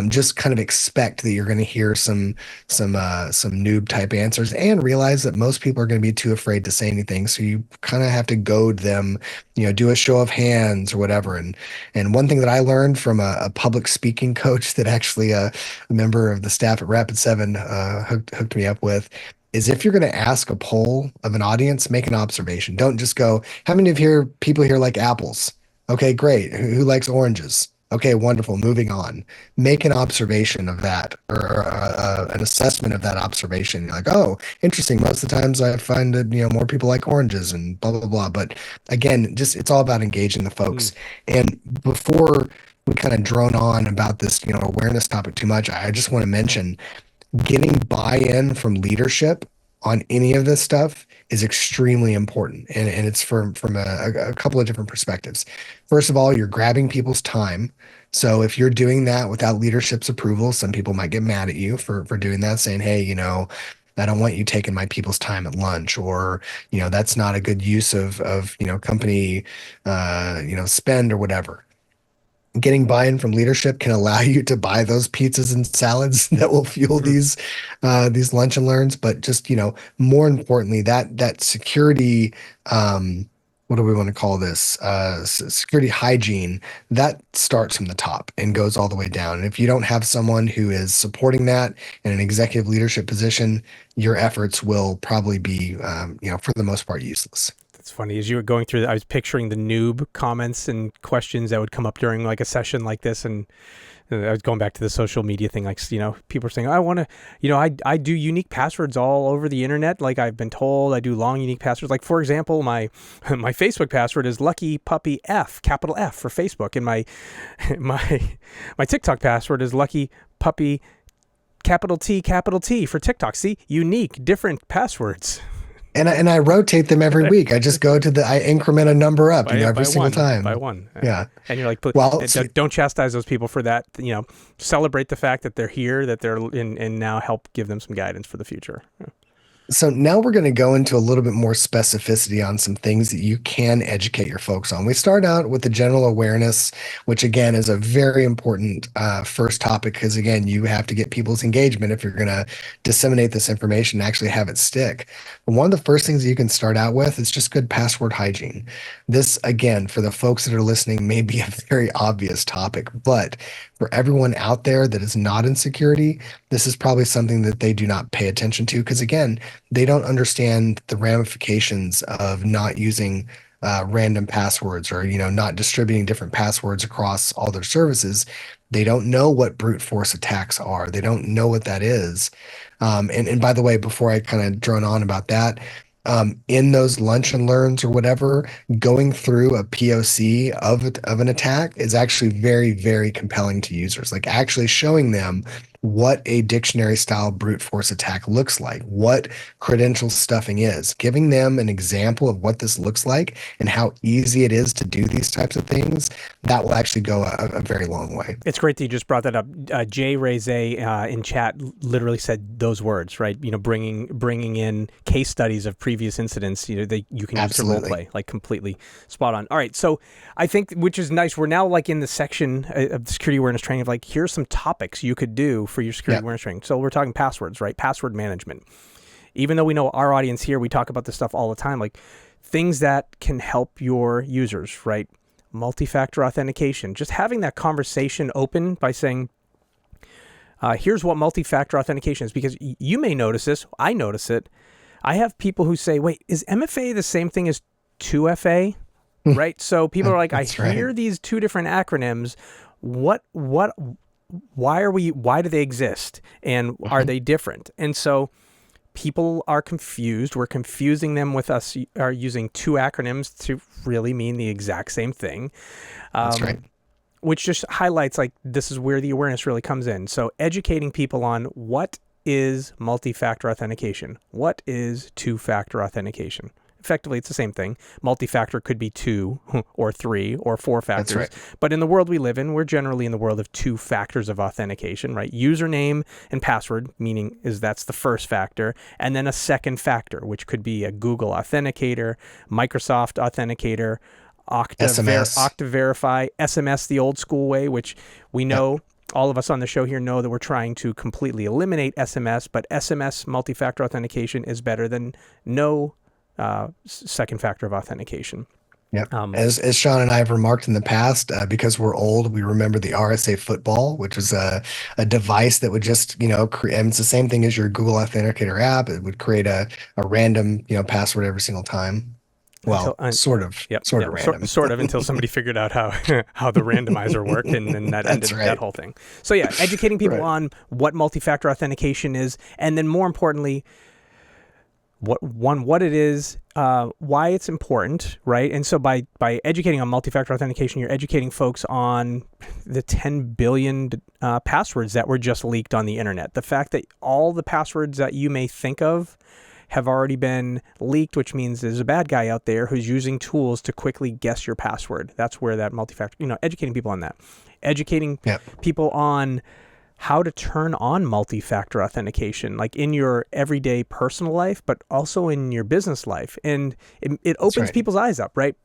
Just kind of expect that you're going to hear some noob type answers, and realize that most people are going to be too afraid to say anything. So you kind of have to goad them, do a show of hands or whatever. And one thing that I learned from a public speaking coach that actually a member of the staff at Rapid7 hooked me up with is, if you're going to ask a poll of an audience, make an observation. Don't just go, how many of people here like apples? Okay, great. Who likes oranges? Okay, wonderful. Moving on. Make an observation of that, or an assessment of that observation. You're like, oh, interesting. Most of the times I find that more people like oranges and blah blah blah. But again, it's all about engaging the folks. And before we kind of drone on about this awareness topic too much, I just want to mention, getting buy-in from leadership on any of this stuff is extremely important. And it's from a couple of different perspectives. First of all, you're grabbing people's time. So if you're doing that without leadership's approval, some people might get mad at you for doing that, saying, hey, I don't want you taking my people's time at lunch, or, that's not a good use of company, spend or whatever. Getting buy-in from leadership can allow you to buy those pizzas and salads that will fuel these lunch and learns. But just, more importantly, that security, what do we want to call this? Security hygiene, that starts from the top and goes all the way down. And if you don't have someone who is supporting that in an executive leadership position, your efforts will probably be, for the most part, useless. It's funny, as you were going through that, I was picturing the noob comments and questions that would come up during like a session like this, and I was going back to the social media thing, like, people are saying, I want to, I do unique passwords all over the internet. Like, I've been told I do long unique passwords. Like, for example, my Facebook password is Lucky Puppy F, capital F for Facebook, and my TikTok password is Lucky Puppy capital T for TikTok. See, unique, different passwords. And I rotate them every week. I just I increment a number up every single time. By one. Yeah. And you're like, don't chastise those people for that. Celebrate the fact that they're here, that they're in, and now help give them some guidance for the future. Yeah. So now we're going to go into a little bit more specificity on some things that you can educate your folks on. We start out with the general awareness, which again is a very important first topic, because again, you have to get people's engagement if you're going to disseminate this information and actually have it stick. But one of the first things you can start out with is just good password hygiene. This, again, for the folks that are listening, may be a very obvious topic, but for everyone out there that is not in security, this is probably something that they do not pay attention to, because again, they don't understand the ramifications of not using random passwords, or not distributing different passwords across all their services. They don't know what brute force attacks are. They don't know what that is. And by the way, before I kind of drone on about that, in those lunch and learns or whatever, going through a POC of an attack is actually very, very compelling to users. Like, actually showing them what a dictionary style brute force attack looks like, what credential stuffing is, giving them an example of what this looks like and how easy it is to do these types of things, that will actually go a very long way. It's great that you just brought that up. Jay Reze in chat literally said those words, right? Bringing in case studies of previous incidents. You can use to role play, like completely spot on. All right, so I think, which is nice, we're now like in the section of the security awareness training of like, here's some topics you could do for your security awareness training. So we're talking passwords, right? Password management. Even though we know our audience here, we talk about this stuff all the time, like things that can help your users, right? Multi-factor authentication, just having that conversation open by saying, here's what multi-factor authentication is, because you may notice this. I notice it. I have people who say, wait, is MFA the same thing as 2FA? Right? So people are like, I hear these two different acronyms. Why do they exist? And are they different? And so people are confused. We're confusing them with us are using two acronyms to really mean the exact same thing. That's right. Which just highlights like this is where the awareness really comes in. So educating people on what is multi-factor authentication, what is two-factor authentication. Effectively, it's the same thing. Multi-factor could be 2 or 3 or 4 factors. That's right. But in the world we live in, we're generally in the world of 2 factors of authentication, right? Username and password, meaning that's the first factor, and then a second factor, which could be a Google Authenticator, Microsoft Authenticator, Okta Verify, SMS the old school way, which we know, all of us on the show here know that we're trying to completely eliminate SMS, but SMS multi-factor authentication is better than no second factor of authentication. Yep. As Sean and I have remarked in the past, because we're old, we remember the RSA football, which was a device that would just, and it's the same thing as your Google Authenticator app. It would create a random, password every single time. Well, sort of random. Sort of until somebody figured out how the randomizer worked, and then that ended that whole thing. So yeah, educating people on what multi-factor authentication is, and then more importantly, what it is, why it's important, right? And so by educating on multi-factor authentication, you're educating folks on the 10 billion passwords that were just leaked on the internet. The fact that all the passwords that you may think of have already been leaked, which means there's a bad guy out there who's using tools to quickly guess your password. That's where that multi-factor, educating people on that. Educating people on how to turn on multi-factor authentication, like in your everyday personal life, but also in your business life. And it opens people's eyes up, right?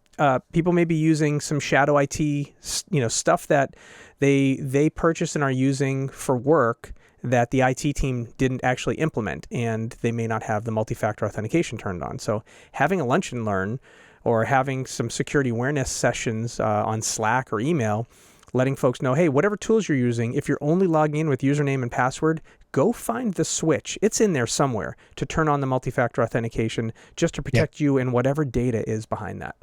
People may be using some shadow IT, stuff that they purchase and are using for work that the IT team didn't actually implement, and they may not have the multi-factor authentication turned on. So having a lunch and learn or having some security awareness sessions on Slack or email, letting folks know, hey, whatever tools you're using, if you're only logging in with username and password, go find the switch. It's in there somewhere to turn on the multi-factor authentication just to protect you and whatever data is behind that.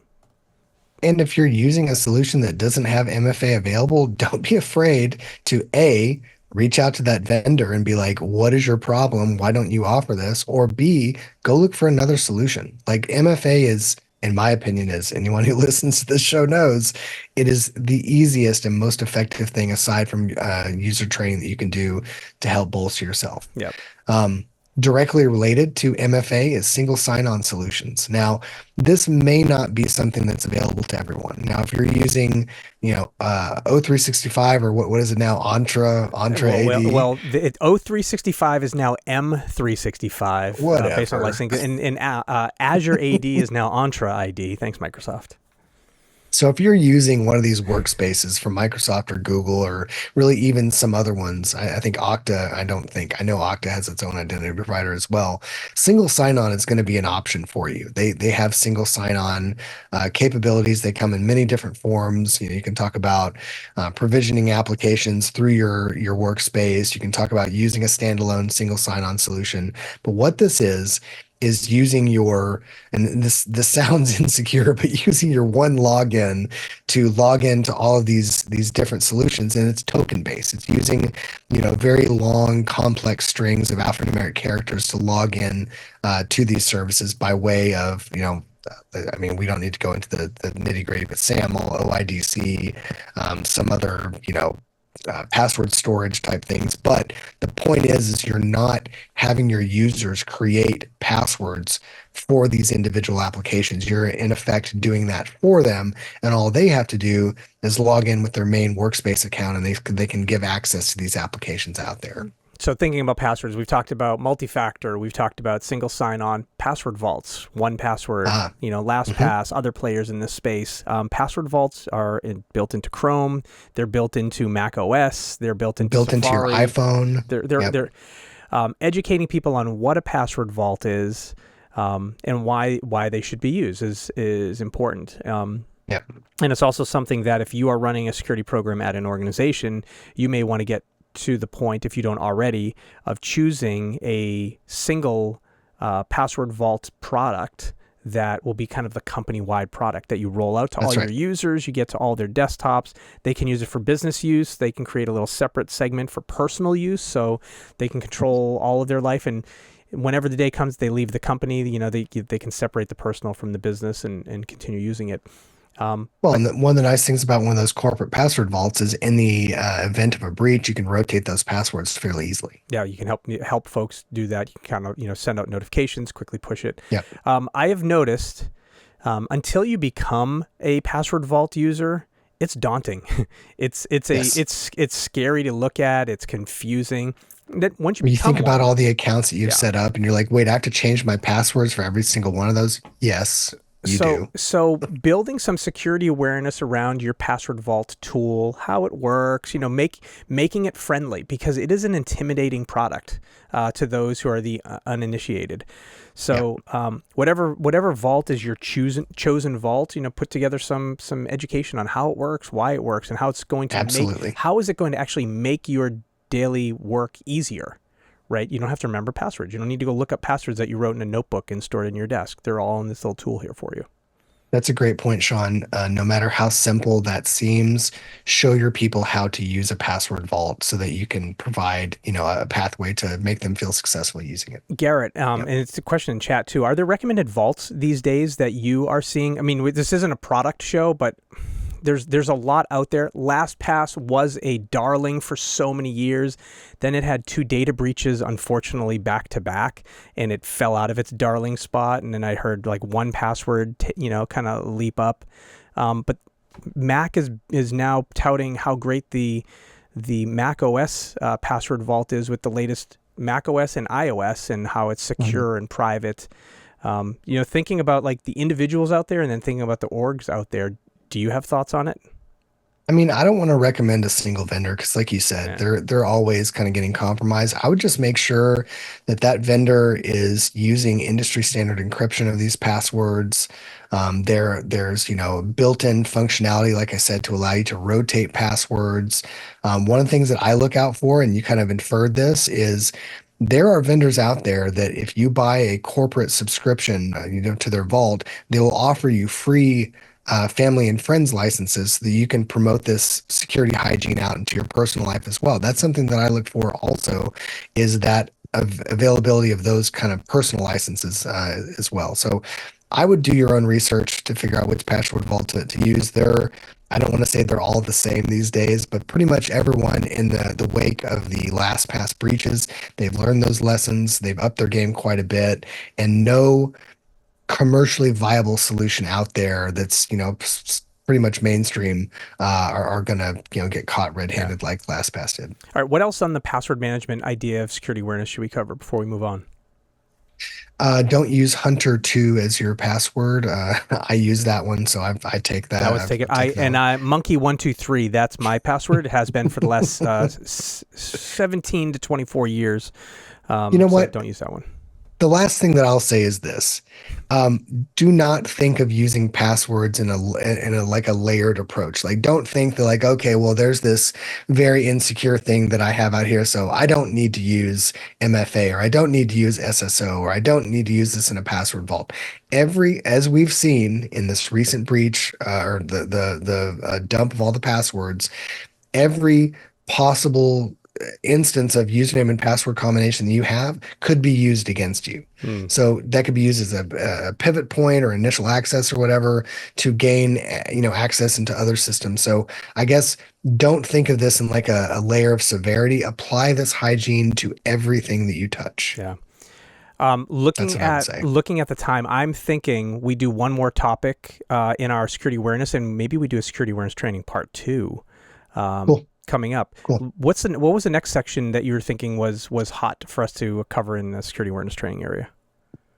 And if you're using a solution that doesn't have MFA available, don't be afraid to reach out to that vendor and be like, what is your problem? Why don't you offer this? Or B, go look for another solution. Like MFA is, in my opinion, as anyone who listens to this show knows, it is the easiest and most effective thing aside from user training that you can do to help bolster yourself. Yep. Directly related to MFA is single sign-on solutions. Now, this may not be something that's available to everyone. Now, if you're using, O365 or what is it now, Entra AD? Well, O365 is now M365 based on licensing, and Azure AD is now Entra ID. Thanks, Microsoft. So if you're using one of these workspaces from Microsoft or Google or really even some other ones, I think Okta, I know Okta has its own identity provider as well. Single sign-on is going to be an option for you. They have single sign-on capabilities. They come in many different forms. You can talk about provisioning applications through your workspace. You can talk about using a standalone single sign-on solution. But what this is using and this sounds insecure, but using your one login to log into all of these different solutions, and it's token based. It's using, very long, complex strings of alphanumeric characters to log in to these services by way of, we don't need to go into the nitty gritty, but SAML, OIDC, some other, password storage type things. But the point is you're not having your users create passwords for these individual applications. You're in effect doing that for them, and all they have to do is log in with their main workspace account, and they can give access to these applications out there. So thinking about passwords, we've talked about multi-factor, we've talked about single sign-on, password vaults, 1Password, LastPass, other players in this space. Password vaults are built into Chrome, they're built into Mac OS, they're built into Built into your Safari. iPhone. They're educating people on what a password vault is, and why they should be used is important. Yep. And it's also something that if you are running a security program at an organization, you may want to get to the point, if you don't already, of choosing a single password vault product that will be kind of the company-wide product that you roll out to all your users. You get to all their desktops. They can use it for business use. They can create a little separate segment for personal use, so they can control all of their life. And whenever the day comes, they leave the company. They can separate the personal from the business and continue using it. And one of the nice things about one of those corporate password vaults is in the event of a breach, you can rotate those passwords fairly easily. Yeah, you can help folks do that. You can kind of send out notifications, quickly push it. Yeah. I have noticed until you become a password vault user, it's daunting. It's scary to look at. It's confusing. That once you think about all the accounts that you've set up, and you're like, wait, I have to change my passwords for every single one of those. Yes. So building some security awareness around your password vault tool, how it works, making it friendly, because it is an intimidating product to those who are the uninitiated. So whatever vault is your chosen vault, put together some education on how it works, why it works, and how it's going to how is it going to actually make your daily work easier. Right? You don't have to remember passwords. You don't need to go look up passwords that you wrote in a notebook and stored in your desk. They're all in this little tool here for you. That's a great point, Sean. No matter how simple that seems, show your people how to use a password vault so that you can provide, a pathway to make them feel successful using it. Garrett, and it's a question in chat too. Are there recommended vaults these days that you are seeing? I mean, this isn't a product show, but there's a lot out there. LastPass was a darling for so many years. Then it had 2 data breaches, unfortunately, back to back, and it fell out of its darling spot. And then I heard like 1Password, kind of leap up. But Mac is now touting how great the Mac OS password vault is with the latest Mac OS and iOS, and how it's secure and private. Thinking about like the individuals out there, and then thinking about the orgs out there. Do you have thoughts on it? I mean, I don't want to recommend a single vendor because, like you said, they're always kind of getting compromised. I would just make sure that vendor is using industry standard encryption of these passwords. There's built-in functionality, like I said, to allow you to rotate passwords. One of the things that I look out for, and you kind of inferred this, is there are vendors out there that if you buy a corporate subscription, to their vault, they will offer you free family and friends licenses so that you can promote this security hygiene out into your personal life as well. That's something that I look for also, is that availability of those kind of personal licenses as well. So I would do your own research to figure out which password vault to use. I don't want to say they're all the same these days, but pretty much everyone in the wake of the LastPass breaches, they've learned those lessons, they've upped their game quite a bit, and no commercially viable solution out there that's pretty much mainstream are gonna get caught red-handed like LastPass did. All right, what else on the password management idea of security awareness should we cover before we move on? Don't use Hunter2 as your password. I use that one, so I take that. I always take it. Monkey123. That's my password. It has been for the last 17 to 24 years. What? Don't use that one. The last thing that I'll say is this: do not think of using passwords in a layered approach. Like, don't think that like, okay, well, there's this very insecure thing that I have out here, so I don't need to use MFA, or I don't need to use SSO, or I don't need to use this in a password vault. As we've seen in this recent breach, or the dump of all the passwords, every possible instance of username and password combination that you have could be used against you. Hmm. So that could be used as a pivot point or initial access or whatever to gain, access into other systems. So I guess don't think of this in like a layer of severity. Apply this hygiene to everything that you touch. Yeah. That's Looking what I would at say. looking at the time, I'm thinking we do one more topic in our security awareness, and maybe we do a security awareness training part two Cool. coming up. Cool. What was the next section that you were thinking was hot for us to cover in the security awareness training area?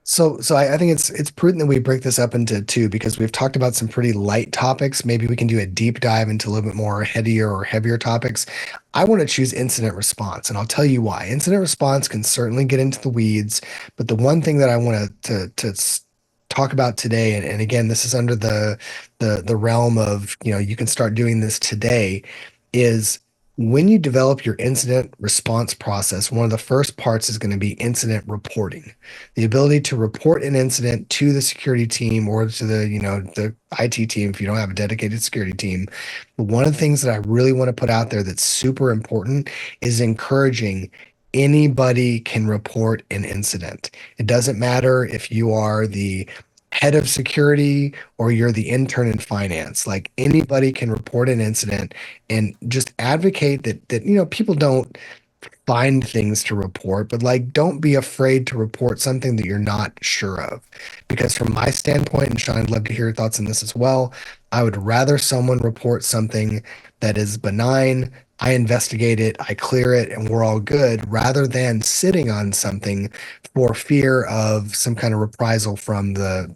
So I think it's prudent that we break this up into two because we've talked about some pretty light topics. Maybe we can do a deep dive into a little bit more headier or heavier topics. I want to choose incident response, and I'll tell you why. Incident response can certainly get into the weeds, but the one thing that I want to talk about today, and again, this is under the realm of, you can start doing this today, is when you develop your incident response process, one of the first parts is going to be incident reporting. The ability to report an incident to the security team or to the IT team if you don't have a dedicated security team. But one of the things that I really want to put out there that's super important is encouraging anybody can report an incident. It doesn't matter if you are the head of security or you're the intern in finance. Like anybody can report an incident and just advocate that people don't find things to report, but like don't be afraid to report something that you're not sure of. Because from my standpoint, and Sean, I'd love to hear your thoughts on this as well, I would rather someone report something that is benign. I investigate it, I clear it, and we're all good, rather than sitting on something for fear of some kind of reprisal from the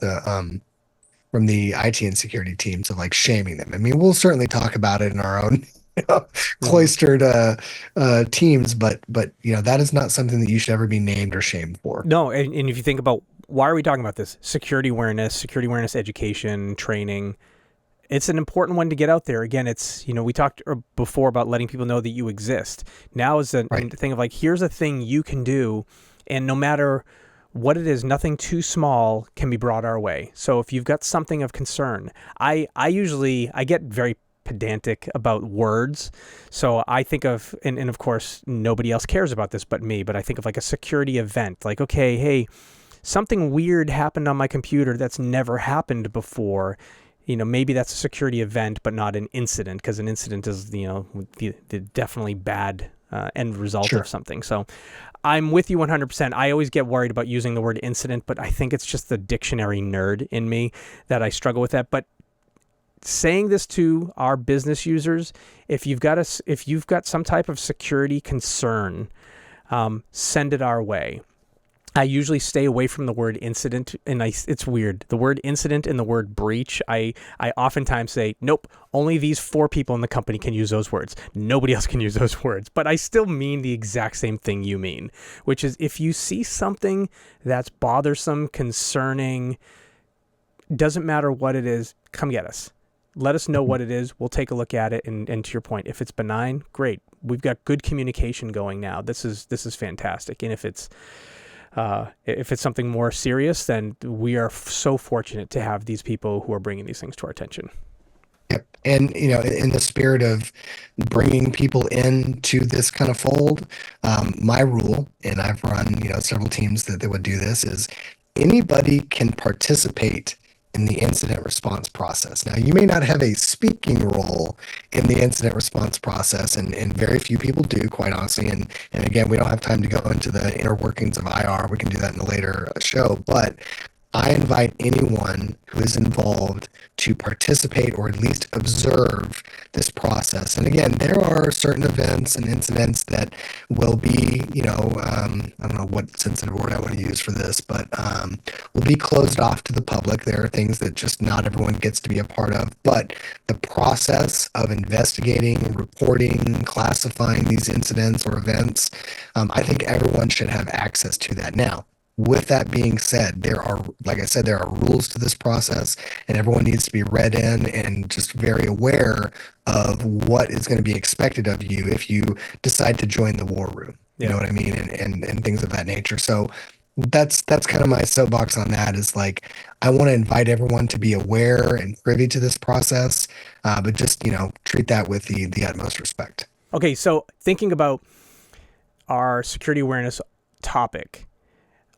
IT and security teams of like shaming them. I mean, we'll certainly talk about it in our own Hmm. cloistered teams, but that is not something that you should ever be named or shamed for. No, and if you think about why are we talking about this? Security awareness education, training. It's an important one to get out there. Again, it's, we talked before about letting people know that you exist. Now is a Right. thing of like, here's a thing you can do. And no matter what it is, nothing too small can be brought our way. So if you've got something of concern, I get very pedantic about words. So I think of, and of course, nobody else cares about this but me, but I think of like a security event. Like, okay, hey, something weird happened on my computer that's never happened before. Maybe that's a security event, but not an incident, because an incident is, the definitely bad end result of Sure. something. So I'm with you 100%. I always get worried about using the word incident, but I think it's just the dictionary nerd in me that I struggle with that. But saying this to our business users, if you've got some type of security concern, send it our way. I usually stay away from the word incident, and it's weird. The word incident and the word breach, I oftentimes say, nope, only these 4 people in the company can use those words. Nobody else can use those words. But I still mean the exact same thing you mean, which is if you see something that's bothersome, concerning, doesn't matter what it is, come get us. Let us know what it is. We'll take a look at it. And to your point, if it's benign, great. We've got good communication going now. This is fantastic. And if it's something more serious, then we are so fortunate to have these people who are bringing these things to our attention. Yep. And in the spirit of bringing people into this kind of fold, my rule, and I've run several teams that would do this, is anybody can participate in the incident response process. Now, you may not have a speaking role in the incident response process, and very few people do, quite honestly. And again, we don't have time to go into the inner workings of IR. We can do that in a later show. But I invite anyone who is involved to participate or at least observe this process. And again, there are certain events and incidents that will be, I don't know what sensitive word I want to use for this, but will be closed off to the public. There are things that just not everyone gets to be a part of. But the process of investigating, reporting, classifying these incidents or events, I think everyone should have access to that. Now, with that being said, like I said, there are rules to this process, and everyone needs to be read in and just very aware of what is going to be expected of you if you decide to join the war room. You know Yeah. what I mean? And things of that nature. So that's kind of my soapbox on that is like, I want to invite everyone to be aware and privy to this process, but just, treat that with the utmost respect. Okay, so thinking about our security awareness topic,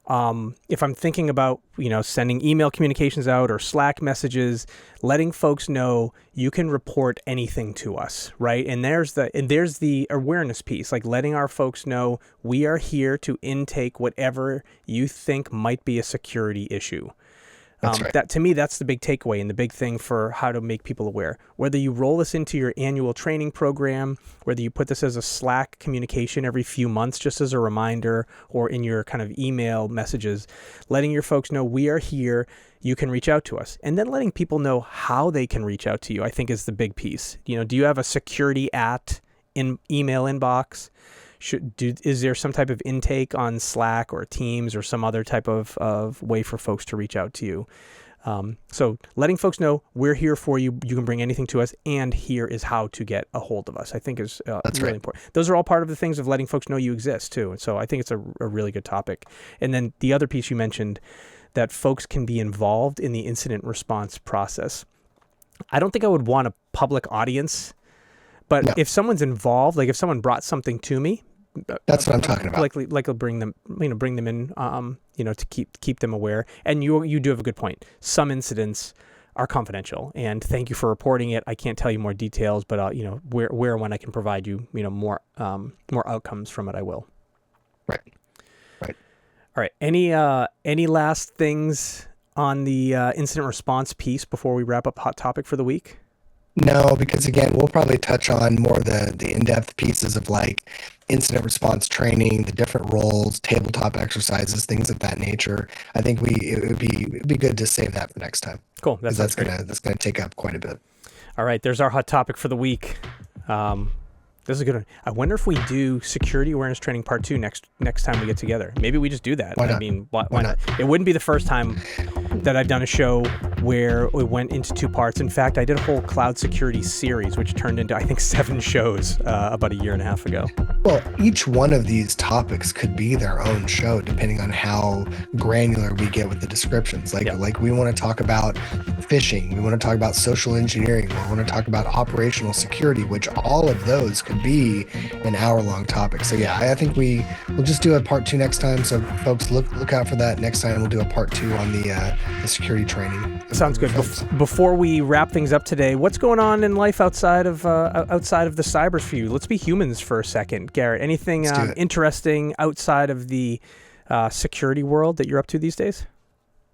if I'm thinking about, sending email communications out or Slack messages, letting folks know you can report anything to us, right? And there's the awareness piece, like letting our folks know we are here to intake whatever you think might be a security issue. That's right. That to me, that's the big takeaway and the big thing for how to make people aware. Whether you roll this into your annual training program, whether you put this as a Slack communication every few months, just as a reminder, or in your kind of email messages, letting your folks know we are here, you can reach out to us. And then letting people know how they can reach out to you, I think is the big piece. Do you have a security email inbox? Is there some type of intake on Slack or Teams or some other type of way for folks to reach out to you? So letting folks know we're here for you. You can bring anything to us, and here is how to get a hold of us, I think is really important. Those are all part of the things of letting folks know you exist too. And so I think it's a really good topic. And then the other piece you mentioned, that folks can be involved in the incident response process. I don't think I would want a public audience, but if someone's involved, like if someone brought something to me, that's what I'm talking about. Likely bring them in, to keep them aware. And you do have a good point. Some incidents are confidential, and thank you for reporting it. I can't tell you more details, but where and when I can provide you, more outcomes from it, I will. Right. All right. Any last things on the incident response piece before we wrap up hot topic for the week? No, because again, we'll probably touch on more of the in-depth pieces of like incident response training, the different roles, tabletop exercises, things of that nature. I think it would be good to save that for next time. Cool. That's gonna take up quite a bit. All right, there's our hot topic for the week. This is a good one. I wonder if we do security awareness training part 2 next time we get together. Maybe we just do that. Why not? I mean, why not? It wouldn't be the first time that I've done a show where it went into 2 parts. In fact, I did a whole cloud security series, which turned into, I think, 7 shows about a year and a half ago. Well, each one of these topics could be their own show, depending on how granular we get with the descriptions. Like we want to talk about phishing. We want to talk about social engineering. We want to talk about operational security, which all of those could be an hour-long topic. So yeah, I think we'll just do a part 2 next time. So folks, look out for that. Next time we'll do a part 2 on the security training. Sounds good. Before we wrap things up today, what's going on in life outside of the cybers for you? Let's be humans for a second, Garrett. Anything interesting outside of the security world that you're up to these days?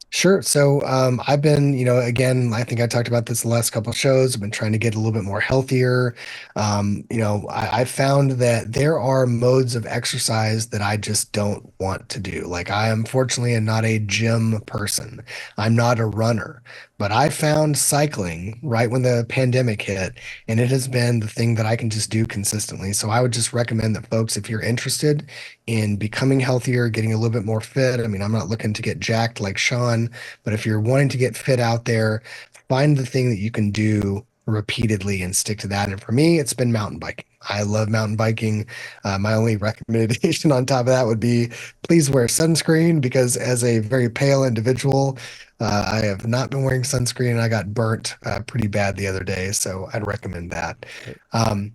Sure. So I've been, again, I think I talked about this the last couple of shows. I've been trying to get a little bit more healthier. I found that there are modes of exercise that I just don't want to do. Like I unfortunately am not a gym person. I'm not a runner. But I found cycling right when the pandemic hit, and it has been the thing that I can just do consistently. So I would just recommend that folks, if you're interested in becoming healthier, getting a little bit more fit, I mean, I'm not looking to get jacked like Sean, but if you're wanting to get fit out there, find the thing that you can do repeatedly and stick to that. And for me, it's been mountain biking. I love mountain biking. My only recommendation on top of that would be please wear sunscreen, because as a very pale individual, I have not been wearing sunscreen and I got burnt pretty bad the other day. So I'd recommend that.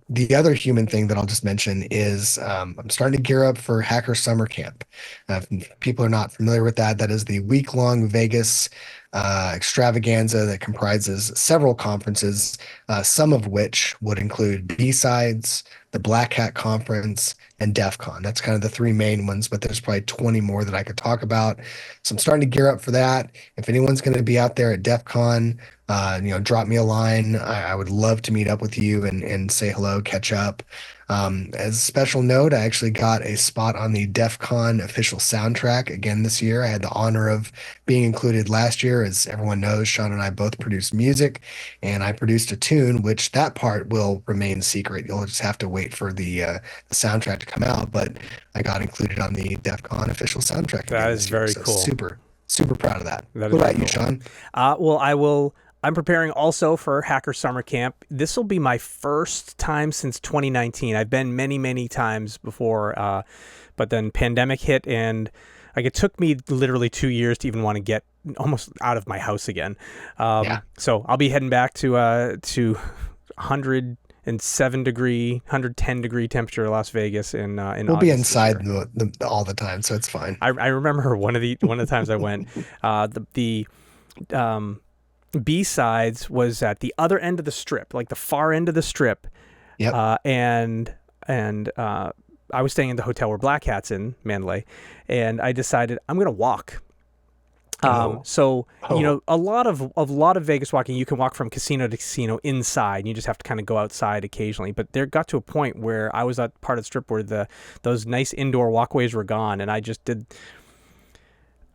The other human thing that I'll just mention is I'm starting to gear up for Hacker Summer Camp. If people are not familiar with that, that is the week-long Vegas extravaganza that comprises several conferences, some of which would include B-Sides, the Black Hat Conference, and DEF CON. That's kind of the 3 main ones, but there's probably 20 more that I could talk about. So I'm starting to gear up for that. If anyone's going to be out there at DEF CON, drop me a line. I would love to meet up with you and say hello, catch up. As a special note, I actually got a spot on the DEF CON official soundtrack again this year. I had the honor of being included last year. As everyone knows, Sean and I both produce music, and I produced a tune, which that part will remain secret. You'll just have to wait for the soundtrack to come out, but I got included on the DEF CON official soundtrack. That is very cool. Super, super proud of that. What about you, Sean? I'm preparing also for Hacker Summer Camp. This will be my first time since 2019. I've been many, many times before, but then pandemic hit, and it took me literally 2 years to even want to get almost out of my house again. So I'll be heading back to 100 in 110 degree temperature Las Vegas in We'll be August this inside year. all the time, so it's fine. I remember one of the times I went, the B-sides was at the other end of the strip, like the far end of the strip. Yep. And I was staying in the hotel where Black Hat's in Mandalay, and I decided I'm going to walk. So you know, a lot of Vegas walking, you can walk from casino to casino inside. You just have to kind of go outside occasionally. But there got to a point where I was at part of the strip where those nice indoor walkways were gone, and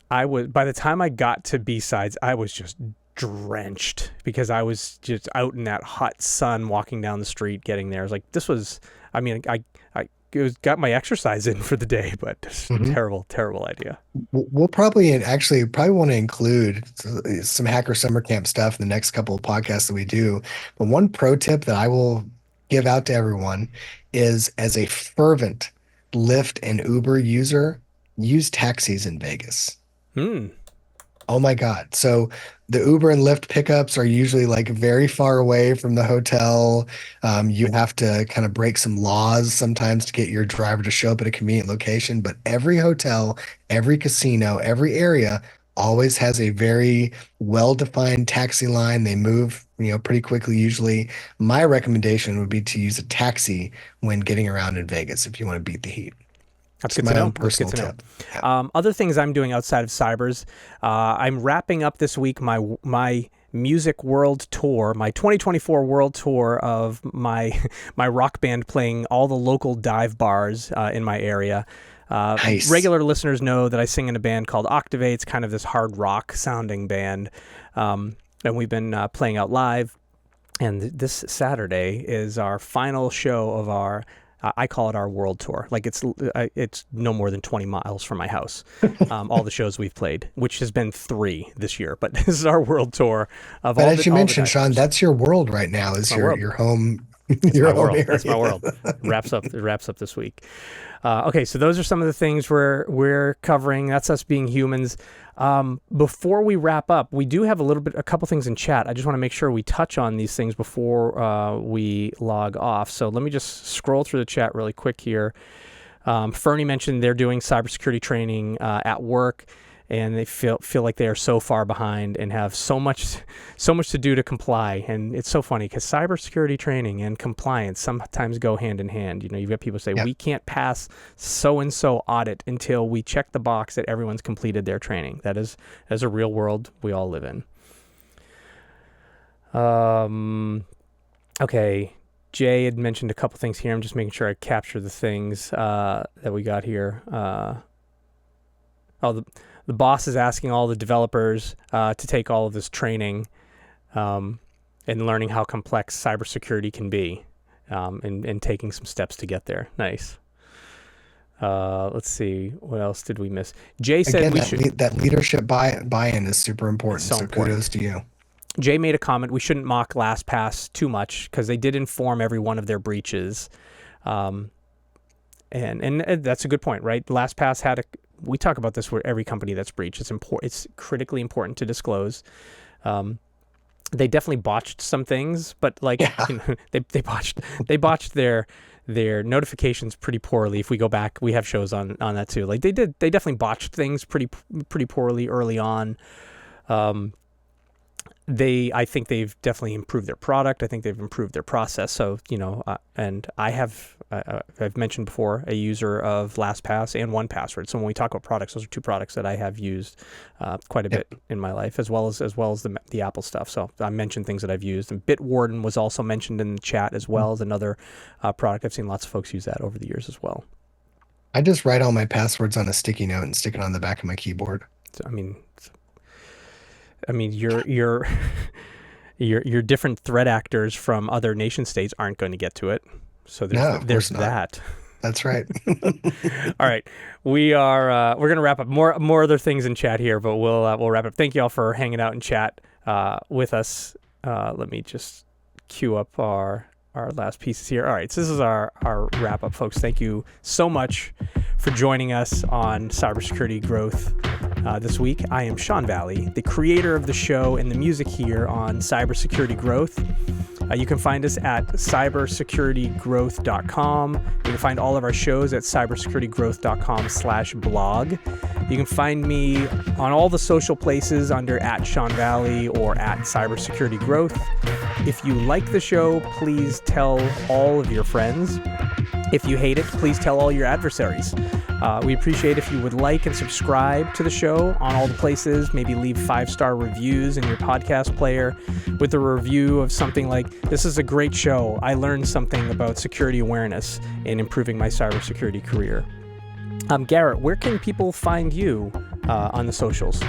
by the time I got to B-sides, I was just drenched because I was just out in that hot sun walking down the street getting there. I was like, I got my exercise in for the day, but terrible idea. We'll probably want to include some Hacker Summer Camp stuff in the next couple of podcasts that we do. But one pro tip that I will give out to everyone is, as a fervent Lyft and Uber user, use taxis in Vegas. Oh my God. So the Uber and Lyft pickups are usually like very far away from the hotel. You have to kind of break some laws sometimes to get your driver to show up at a convenient location. But every hotel, every casino, every area always has a very well-defined taxi line. They move, pretty quickly usually. My recommendation would be to use a taxi when getting around in Vegas if you want to beat the heat. That's good to know. Personal tip. Yeah. Other things I'm doing outside of Cybers, I'm wrapping up this week my music world tour, my 2024 world tour of my rock band playing all the local dive bars in my area. Nice. Regular listeners know that I sing in a band called Octavate. It's kind of this hard rock sounding band, and we've been playing out live. And this Saturday is our final show of our. I call it our world tour. Like it's no more than 20 miles from my house. All the shows we've played, which has been 3 this year, but this is our world tour of all. But as you mentioned, Sean, that's your world right now. Is your home? Your home area. That's my world. It wraps up this week. Okay, so those are some of the things we're covering. That's us being humans. Before we wrap up, we do have a couple things in chat. I just want to make sure we touch on these things before we log off. So let me just scroll through the chat really quick here. Fernie mentioned they're doing cybersecurity training at work, and they feel like they are so far behind and have so much to do to comply. And it's so funny because cybersecurity training and compliance sometimes go hand in hand. You've got people say, we can't pass so-and-so audit until we check the box that everyone's completed their training. That is a real world we all live in. Okay. Jay had mentioned a couple things here. I'm just making sure I capture the things that we got here. The boss is asking all the developers to take all of this training and learning how complex cybersecurity can be and taking some steps to get there. Nice. Let's see. What else did we miss? Jay said that leadership buy-in is super important. So kudos to you. Jay made a comment. We shouldn't mock LastPass too much because they did inform every one of their breaches. And that's a good point, right? LastPass we talk about this with every company that's breached. It's critically important to disclose. They definitely botched some things, but they botched their notifications pretty poorly. If we go back, we have shows on that too. They definitely botched things pretty poorly early on. I think they've definitely improved their product. I think they've improved their process. So, and I've mentioned before, a user of LastPass and 1Password. So when we talk about products, those are 2 products that I have used quite a bit in my life, as well as the Apple stuff. So I mentioned things that I've used. And Bitwarden was also mentioned in the chat as well as another product. I've seen lots of folks use that over the years as well. I just write all my passwords on a sticky note and stick it on the back of my keyboard. So, your different threat actors from other nation states aren't going to get to it. So there's that. That's right. All right, we're going to wrap up. More other things in chat here, but we'll wrap up. Thank you all for hanging out in chat with us. Let me just queue up our last pieces here. All right, so this is our wrap up, folks. Thank you so much for joining us on Cybersecurity Growth this week. I am Sean Valley, the creator of the show and the music here on Cybersecurity Growth. You can find us at cybersecuritygrowth.com. You can find all of our shows at cybersecuritygrowth.com/blog. You can find me on all the social places under @SeanValley or @cybersecuritygrowth. If you like the show, please tell all of your friends. If you hate it, please tell all your adversaries. We appreciate if you would like and subscribe to the show on all the places. Maybe leave 5-star reviews in your podcast player with a review of something like, "This is a great show. I learned something about security awareness in improving my cybersecurity career." Garrett, where can people find you on the socials?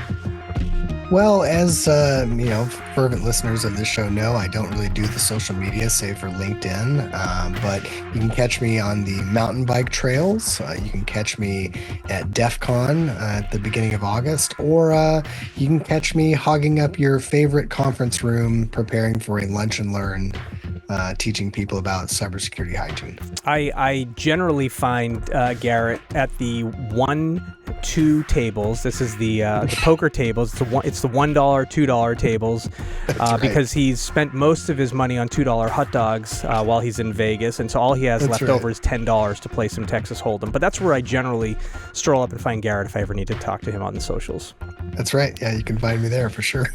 Well, as fervent listeners of this show know, I don't really do the social media save for LinkedIn, but you can catch me on the mountain bike trails. You can catch me at DEF CON at the beginning of August, or you can catch me hogging up your favorite conference room, preparing for a lunch and learn, teaching people about cybersecurity hygiene. I generally find Garrett at the 1-2 tables. This is the poker tables. It's the $1, $2 tables, Right. because he's spent most of his money on $2 hot dogs while he's in Vegas, and so all he has That's left right. over is $10 to play some Texas Hold'em. But that's where I generally stroll up and find Garrett if I ever need to talk to him on the socials. That's right. Yeah, you can find me there for sure.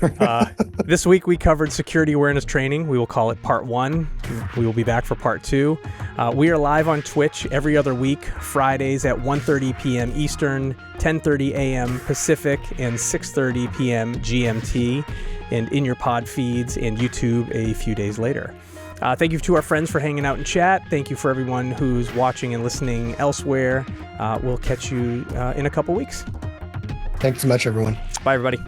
This week we covered security awareness training. We will call it part 1. We will be back for part 2. We are live on Twitch every other week, Fridays at 1:30 p.m. Eastern, 10:30 a.m. Pacific, and 6:30 p.m. GMT, and in your pod feeds and YouTube a few days later. Thank you to our friends for hanging out in chat. Thank you for everyone who's watching and listening elsewhere. We'll catch you in a couple weeks. Thanks so much, everyone. Bye, everybody.